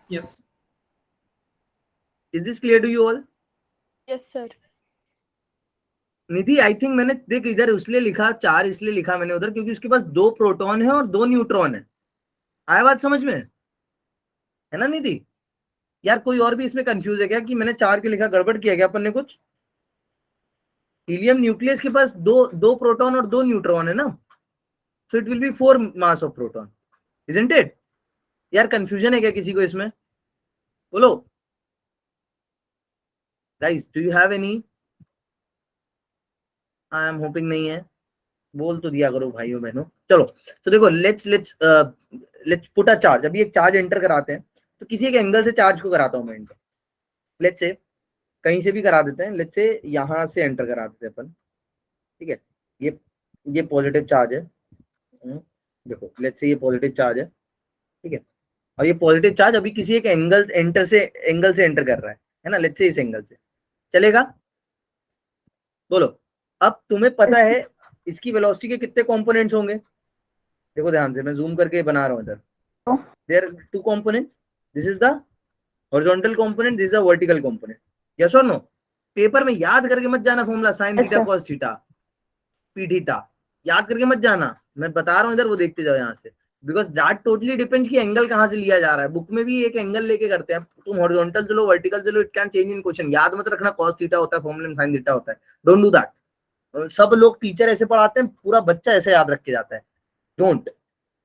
Yes.
Is this clear to you all?
Yes sir.
Nidhi I think मैंने देख इधर इसलिए लिखा 4, इसलिए लिखा मैंने उधर, क्योंकि उसके पास 2 प्रोटॉन है और 2 न्यूट्रॉन है। आया बात समझ में, है ना निधि? यार कोई और भी इसमें कंफ्यूज है क्या कि मैंने 4 क्यों लिखा, गड़बड़ किया क्या अपन ने कुछ? हीलियम न्यूक्लियस के पास दो प्रोटॉन और 2 न्यूट्रॉन है ना, so it will be 4 mass of proton, isn't it? यार कंफ्यूजन है क्या किसी को इसमें, बोलो guys, do you have any? I am hoping नहीं है, बोल तो दिया करो भाइयों बहनों। चलो तो देखो, लेट्स पुट अ चार्ज। अभी एक चार्ज एंटर कराते हैं, तो किसी एक एंगल से चार्ज को कराता हूं मैं एंटर, लेट्स से कहीं से भी करा देते हैं, लेट्स से यहां से एंटर करा देते हैं अपन, ठीक है। ये पॉजिटिव चार्ज है, देखो लेट्स से ये पॉजिटिव चार्ज है, ठीक है। और ये पॉजिटिव चार्ज अभी किसी एक एंगल से एंटर कर रहा है ना, लेट्स से इस एंगल से चलेगा। बोलो, अब तुम्हें पता है इसकी वेलोसिटी के कितने कंपोनेंट्स होंगे? देखो ध्यान से, मैं जूम करके बना रहा हूं इधर। There 2 components, this is the horizontal component, this is the vertical component. Yes और नो? पेपर में याद करके मत जाना formula, sine
Yes,
theta
sir.
Cos theta P theta, याद करके मत जाना। मैं बता रहा हूं इधर, वो देखते जाओ यहाँ से, बिकॉज दैट टोटली डिपेंड्स कि एंगल कहाँ से लिया जा रहा है। बुक में भी एक एंगल लेके करते हैं, तुम हॉरिजॉन्टल चलो वर्टिकल चलो, it can change in question. याद मत रखना कॉस थीटा होता है फॉर्मूला में साइन थीटा होता है, डोंट डू दैट। सब लोग टीचर ऐसे पढ़ाते हैं, पूरा बच्चा ऐसे याद रख के जाता है, डोंट।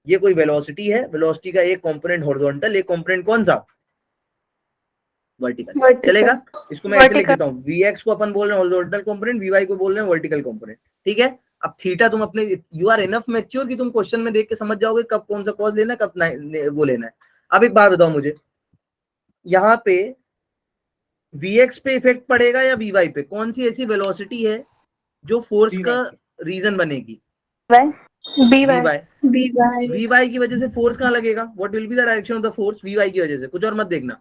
ये कोई वेलोसिटी है, वेलोसिटी का एक कंपोनेंट हॉरिजॉन्टल, एक कंपोनेंट कौन सा? वर्टिकल। चलेगा? इसको मैं ऐसे लिख देता हूँ, Vx को अपन बोल रहे हैं हॉरिजॉन्टल कंपोनेंट, Vy को बोल रहे हैं वर्टिकल कंपोनेंट, ठीक है। अब थीटा तुम अपने, यू आर इनफ मैच्योर कि तुम क्वेश्चन में देख के समझ जाओगे कब कौन सा कॉज लेना है, कब वो लेना है। अब एक बात बताओ मुझे, यहाँ पे Vx पे इफेक्ट पड़ेगा या Vy पे? कौन सी ऐसी वेलोसिटी है जो फोर्स
Vy.
का रीजन बनेगी?
By
Vy की वजह से फोर्स कहाँ लगेगा? What will be the direction of the force? Vy की वजह से, कुछ और मत देखना।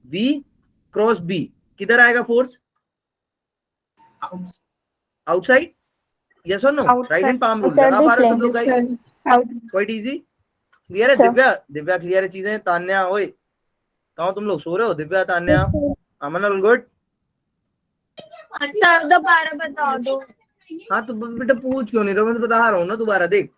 V क्रॉस B, किधर आएगा फोर्स? आउटसाइड, यस और no? Right hand palm rule लगा पा रहे हो सब लोग गाइस? क्वाइट इजी, क्लियर है?
Sir.
दिव्या क्लियर है चीजें? तान्या, ओए कहाँ तुम लोग, सो रहे हो? दिव्या, तान्या, अमन, ऑल गुड?
सर दोबारा बता दो।
हाँ तो बेटा पूछ क्यों नहीं रहे हो, मैं तो बता रहा हूँ ना दोबारा। देख,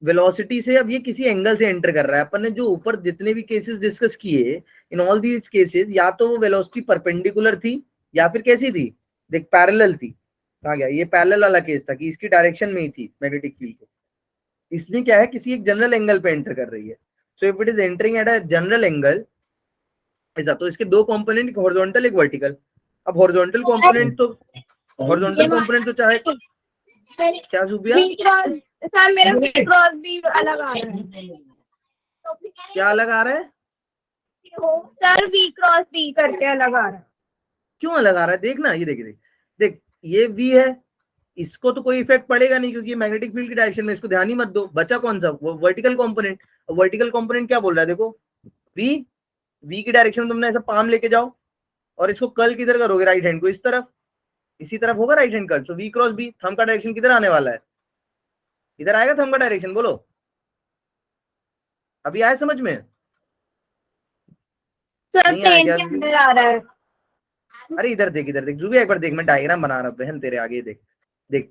वेलोसिटी से अब ये किसी एंगल से एंटर कर रहा है। अपन ने जो ऊपर जितने भी केसेस डिस्कस किए, इन ऑल दीज केसेस या तो वो वेलोसिटी परपेंडिकुलर थी या फिर कैसी थी, देख पैरेलल थी। कहाँ गया ये पैरेलल वाला केस था कि इसकी डायरेक्शन में ही थी मैग्नेटिक फील्ड को। इसमें क्या है, किसी एक जनरल एंगल पे एंटर कर रही है। So if it is entering at a general angle ऐसा, तो इसके 2 कंपोनेंट, एक हॉरिजॉन्टल एक वर्टिकल। अब हॉरिजॉन्टल कंपोनेंट तो चाहे क्या सुबिया,
सर मेरा V क्रॉस भी अलग आ रहा है।
क्या अलग आ रहा है?
सर V क्रॉस B करके अलग आ रहा है।
क्यों अलग आ रहा है? देखना, ये देख ये V है, इसको तो कोई इफेक्ट पड़ेगा नहीं क्योंकि मैग्नेटिक फील्ड की डायरेक्शन में, इसको ध्यान ही मत दो। बचा कौन सा? वो वर्टिकल कंपोनेंट। वर्टिकल कंपोनेंट क्या बोल रहा है? देखो V की डायरेक्शन में तुमने ऐसा पाम लेके जाओ और इसको कर्ल किधर करोगे? राइट हैंड को इस तरफ, इसी तरफ होगा राइट हैंड कर्ल। सो V क्रॉस B, थंब का डायरेक्शन किधर आने वाला है? इधर आएगा थंब का डायरेक्शन, बोलो अभी आया समझ में?
सर
नहीं आया
प्लेन
क्या?
के अंदर आ रहा है।
अरे इधर देख जुबी, एक बार देख, मैं डायग्राम बना रहा हूँ बहन तेरे आगे, देख देख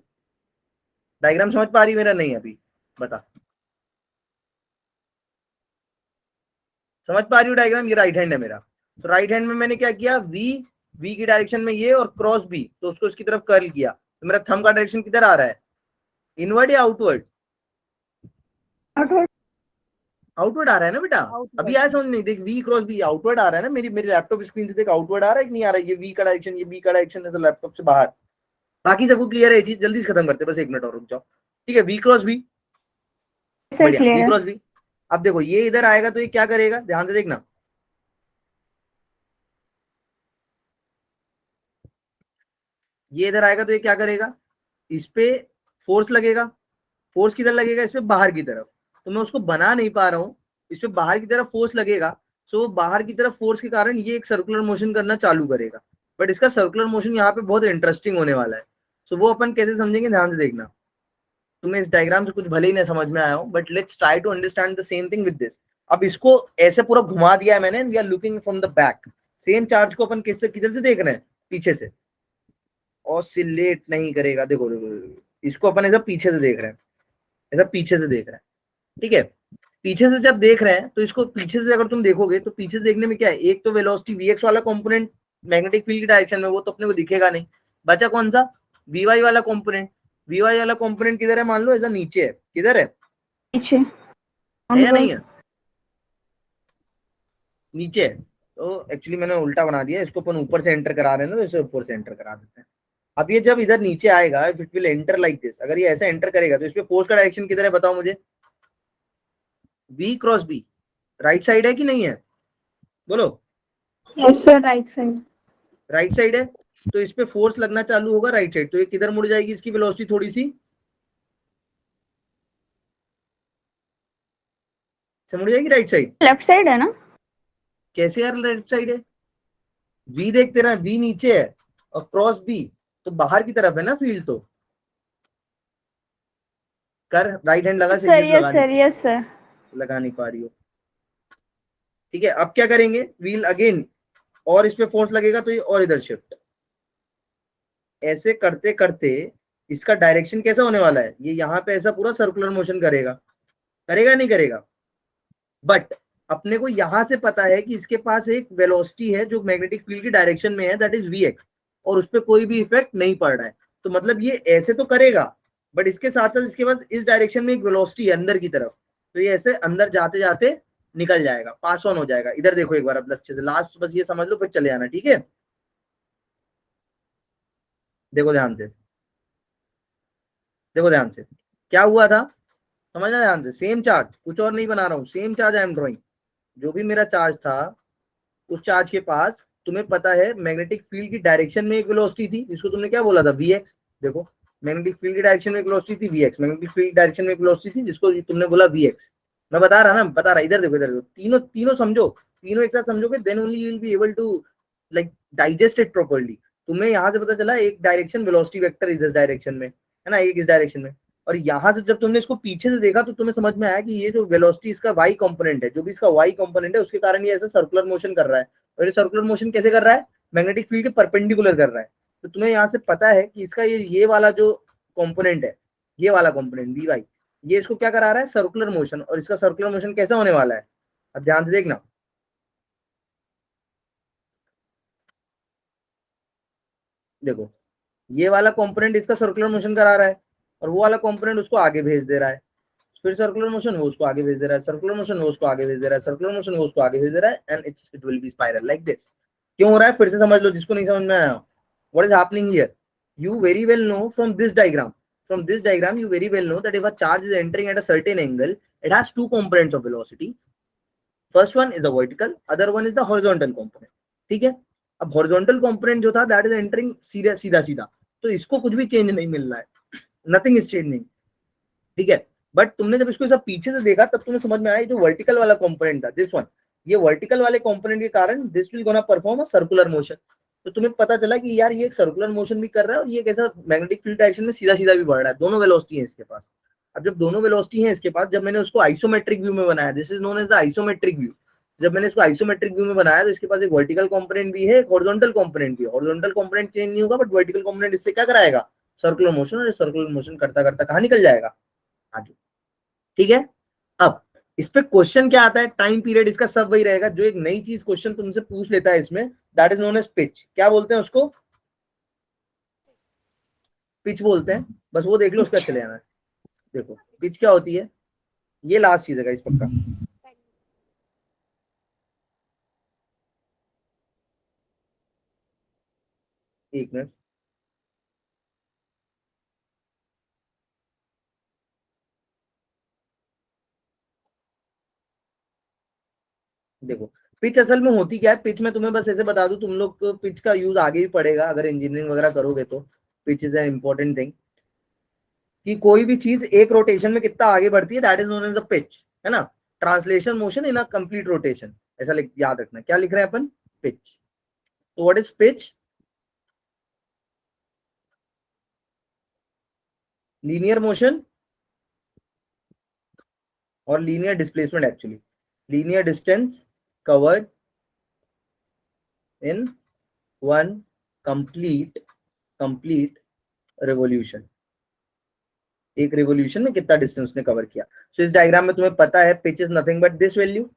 डायग्राम समझ पा रही मेरा? नहीं अभी बता, समझ पा रही हूँ डायग्राम? ये राइट हैंड है मेरा, तो राइट हैंड में मैंने क्या किया, वी की डायरेक्शन में ये और क्रॉस बी, तो उसको इसकी तरफ कर्ल किया, तो मेरा थंब का डायरेक्शन किधर आ रहा है, इनवर्ड या आउटवर्ड?
आउटवर्ड।
आउटवर्ड आ रहा है ना बेटा, अभी आया समझ नहीं? देख वी क्रॉस बी आउटवर्ड आ रहा है ना, मेरी लैपटॉप स्क्रीन से देख आउटवर्ड आ रहा है कि नहीं आ रहा है? ये वी का डायरेक्शन, ये बी का डायरेक्शन है लैपटॉप से बाहर। बाकी सबको क्लियर है ये चीज? जल्दी से खत्म करते हैं, बस 1 मिनट और रुक जाओ, ठीक है? वी क्रॉस बी,
सर
बढ़िया,
क्लियर
वी
है।
Cross B. अब देखो ये इधर आएगा तो ये क्या करेगा, ध्यान से देखना, ये इधर आएगा तो ये क्या करेगा, इस पे फोर्स लगेगा, फोर्स किधर लगेगा, इस पे बाहर की तरफ, तो मैं उसको बना नहीं पा रहा हूँ, इस पे बाहर की तरफ फोर्स लगेगा, तो बाहर की तरफ फोर्स के कारण ये एक सर्कुलर मोशन करना चालू करेगा, बट इसका सर्कुलर मोशन यहाँ पे बहुत इंटरेस्टिंग होने वाला है। सो वो अपन कैसे समझेंगे, ध्यान से देखना, तुम्हें इस डायग्राम से कुछ भले ही नहीं समझ में आया हो, but let's try to understand the same thing with this. अब इसको ऐसे पूरा घुमा दिया है मैंने, we are looking from the back, same charge को अपन किससे किधर से देख रहे हैं, पीछे से, ऑसिलेट नहीं करेगा, देखो देखो इसको अपन ऐसा पीछे से देख रहे हैं, ऐसा पीछे से देख रहे हैं, ठीक है? पीछे से जब देख रहे हैं तो इसको पीछे से अगर तुम देखोगे तो पीछे से देखने में क्या है, एक तो वेलोसिटी वीएक्स वाला कंपोनेंट मैग्नेटिक फील्ड की डायरेक्शन में, वो तो अपने को दिखेगा नहीं, बचा कौन सा, वीवाई वाला कंपोनेंट। वीवाई वाला कंपोनेंट किधर है, मान लो ऐसा नीचे है, किधर है,
नीचे
है या नहीं है, नीचे है। तो एक्चुअली मैंने उल्टा बना दिया, इसको अपन ऊपर से एंटर करा रहे हैं ना, तो इसे ऊपर से एंटर करा देते हैं। अब ये जब इधर नीचे आएगा, if it will enter like this, अगर ये ऐसे एंटर करेगा तो इस पे फोर्स का डायरेक्शन किधर है, बताओ मुझे, we cross B, right side है कि नहीं है, बोलो?
Yes sir, right side.
Right side है, तो इस पे फोर्स लगना चालू होगा राइट साइड, तो ये किधर मुड़ जाएगी, इसकी वेलोसिटी थोड़ी सी मुड़ जाएगी राइट साइड।
लेफ्ट साइड है ना?
कैसे यार लेफ्ट साइड है, वी देख तेरा, वी नीचे है और क्रॉस बी तो बाहर की तरफ है ना फील्ड, तो कर राइट हैंड लगा,
sir yes sir, yes sir.
लगा नहीं पा रही हो, ठीक है? अब क्या करेंगे, व्हील अगेन, और इस पे फोर्स लगेगा तो ये और इधर शिफ्ट, ऐसे करते करते इसका डायरेक्शन कैसा होने वाला है, ये यहाँ पे ऐसा पूरा सर्कुलर मोशन करेगा, करेगा नहीं करेगा? बट अपने को यहां से पता है कि इसके पास एक वेलोसिटी है जो मैग्नेटिक फील्ड की डायरेक्शन में है, दैट इज वीएक्स, और उस पर कोई भी इफेक्ट नहीं पड़ रहा है, तो मतलब ये ऐसे तो करेगा, बट इसके साथ साथ इसके पास इस डायरेक्शन में एक वेलोसिटी है अंदर की तरफ, तो ये ऐसे अंदर जाते जाते निकल जाएगा, पास ऑन हो जाएगा। इधर देखो एक बार अब अच्छे से, लास्ट बस ये समझ लो फिर चले आना, ठीक है? देखो ध्यान से, देखो ध्यान से, क्या हुआ था समझना ध्यान से, सेम चार्ज, कुछ और नहीं बना रहा हूँ, same charge I am drawing, जो भी मेरा चार्ज था उस चार्ज के पास तुम्हें पता है मैग्नेटिक फील्ड की डायरेक्शन में एक वेलोसिटी थी, इसको तुमने क्या बोला था, वीएक्स। देखो मैग्नेटिक फील्ड की डायरेक्शन में एक वेलोसिटी थी वीएक्स, मैग्नेटिक फील्ड डायरेक्शन में एक वेलोसिटी थी जिसको तुमने बोला वीएक्स। मैं बता रहा ना, बता रहा, इधर देखो, इधर देखो, तीनों तीनों समझो, तीनों एक साथ समझोगे, then only you will be able to like digest it properly. तुम्हें यहाँ से पता चला एक डायरेक्शन वेलोसिटी वेक्टर इस डायरेक्शन में है ना, एक इस डायरेक्शन में, और यहाँ से जब तुमने इसको पीछे से देखा तो तुम्हें समझ में आया कि ये जो वेलोसिटी इसका वाई कंपोनेंट है, जो भी इसका वाई कंपोनेंट है उसके कारण ये ऐसा सर्कुलर मोशन कर रहा है, और ये सर्कुलर मोशन कैसे कर रहा है, मैग्नेटिक फील्ड के परपेंडिकुलर कर रहा है। तो तुम्हें यहाँ से पता है कि इसका ये वाला जो कंपोनेंट है, ये वाला कंपोनेंट वी वाई, ये इसको क्या करा रहा है, सर्कुलर मोशन, और इसका सर्कुलर मोशन कैसा होने वाला है, अब ध्यान से देखना, देखो ये वाला कंपोनेंट इसका सर्कुलर मोशन करा रहा है, और वो वाला कंपोनेंट उसको आगे भेज दे रहा है, फिर सर्कुलर मोशन वो उसको आगे भेज दे रहा है, सर्कुलर मोशन वो उसको आगे भेज दे रहा है, सर्कुलर मोशन वो उसको आगे भेज दे रहा है, and it will be spiral like this. क्यों हो रहा है फिर से समझ लो, जिसको नहीं समझ में आया, what is happening here, you very well know from this diagram you very well know that if a charge is entering at a certain angle, it has two components of velocity. First one is a vertical, other one is the horizontal component, ठीक है? अब horizontal component जो था that is entering सीधा सीधा सीधा, तो इसको कुछ भी चेंज नहीं मिल रहा है, nothing is changing, ठीक है? बट तुमने जब इसको सब पीछे से देखा तब तुम्हें समझ में आया जो वर्टिकल वाला कंपोनेंट था, दिस वन, ये वर्टिकल वाले कंपोनेंट के कारण this will gonna perform a circular motion, तो तुम्हें पता चला कि यार ये एक सर्कुलर मोशन भी कर रहा है और ये कैसा मैग्नेटिक फील्ड डायरेक्शन में सीधा सीधा भी बढ़ रहा है, दोनों वेलोसिटी है इसके पास। अब जब दोनों वेलोसिटी है इसके पास, जब मैंने उसको आइसोमेट्रिक व्यू में बनाया, this is known as the isometric view, जब मैंने इसको आइसोमेट्रिक व्यू में बनाया तो इसके पास एक वर्टिकल कंपोनेंट भी है, एक हॉरिजॉन्टल कंपोनेंट भी है। हॉरिजॉन्टल कंपोनेंट चेंज नहीं होगा, बट वर्टिकल कंपोनेंट इससे क्या कराएगा, सर्कुलर मोशन, और सर्कुलर मोशन करता करता कहाँ निकल जाएगा, आगे। ठीक है, अब इस पे क्वेश्चन क्या आता है, टाइम पीरियड इसका सब वही रहेगा। जो एक नई चीज क्वेश्चन तुमसे पूछ लेता है इसमें, that is known as pitch. क्या बोलते हैं उसको, पिच बोलते हैं। बस वो देख लो, उसका चले जाना है। देखो पिच क्या होती है, ये लास्ट चीज है इस पक्का। एक मिनट, देखो पिच असल में होती क्या है। पिच में तुम्हें बस ऐसे बता दूं, तुम लोग को पिच का यूज आगे भी पड़ेगा अगर इंजीनियरिंग वगैरह करोगे तो। Pitch is an important thing, कि कोई भी चीज एक रोटेशन में कितना आगे बढ़ती है, that is known as the pitch, है ना। Translation motion in a complete rotation, ऐसा याद रखना। क्या लिख रहे हैं अपन, पिच। तो what is pitch, linear motion और linear displacement, actually linear distance covered in one complete revolution. एक रेवोल्यूशन में कितना डिस्टेंस ने कवर किया। सो इस डायग्राम में तुम्हें पता है pitch is nothing but this value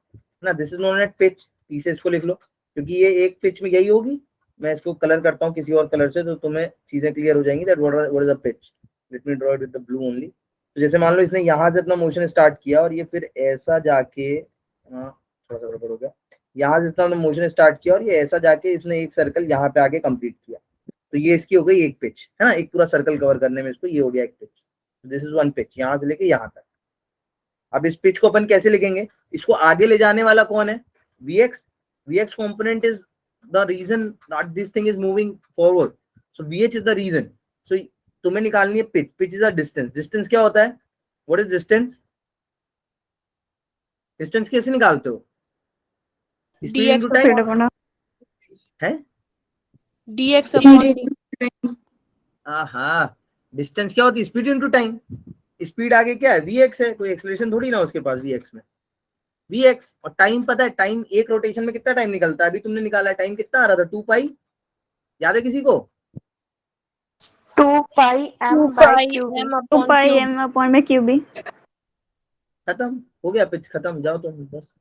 ना, this is known as pitch. P से इसको लिख लो, क्योंकि ये एक पिच में यही होगी। मैं इसको कलर करता हूँ किसी और कलर से, तो तुम्हें चीजें क्लियर हो जाएंगी that what is the pitch. Let me draw it with the blue only. तो जैसे मान लो इसने यहाँ से अपना मोशन स्टार्ट किया और ये फिर ऐसा जाके, थोड़ा सा गड़बड़ हो गया, यहाँ से इसने मोशन स्टार्ट किया और ये ऐसा जाके इसने एक सर्कल यहाँ पे आके कंप्लीट किया। तो ये इसकी हो गई एक पिच, है ना। एक पूरा सर्कल कवर करने में इसको ये हो गया एक pitch. This is one pitch, यहाँ से लेके यहाँ तक। अब इस पिच को अपन कैसे लिखेंगे, इसको आगे ले जाने वाला कौन है, Vx। Vx component is the reason that this thing is moving forward, so Vh is the reason। so तुम्हें निकालनी है pitch. Pitch is a distance. Distance क्या होता है, व्हाट इज डिस्टेंस, डिस्टेंस कैसे निकालते हो, स्पीड इनटू टाइम है।
dx upon
हाँ, डिस्टेंस क्या होती है, स्पीड इनटू टाइम। स्पीड आगे क्या है, Vx है, कोई एक्सेलरेशन थोड़ी ना उसके पास Vx में, Vx। और टाइम पता है, टाइम एक रोटेशन में कितना टाइम निकलता है, अभी तुमने निकाला है टाइम कितना आ रहा था, 2 पाई, याद है किसी को,
2 pi m
2
by
pi
q
m
2
upon
pi
q।
m upon में QB।
खत्म हो गया, पिच खत्म, जाओ तुम बस।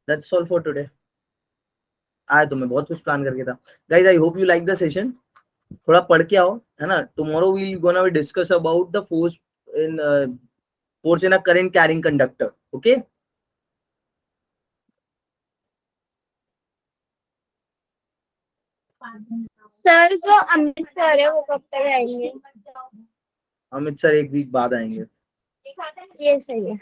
That's all for today. आज तो मैं बहुत कुछ प्लान करके था। Guys I hope you like the session. थोड़ा पढ़ के आओ, है ना। Tomorrow we gonna discuss about the force in a current carrying conductor, okay.
Sir जो अमित सर है वो कब तक आएंगे?
अमित सर एक वीक बाद आएंगे।
ये सही है।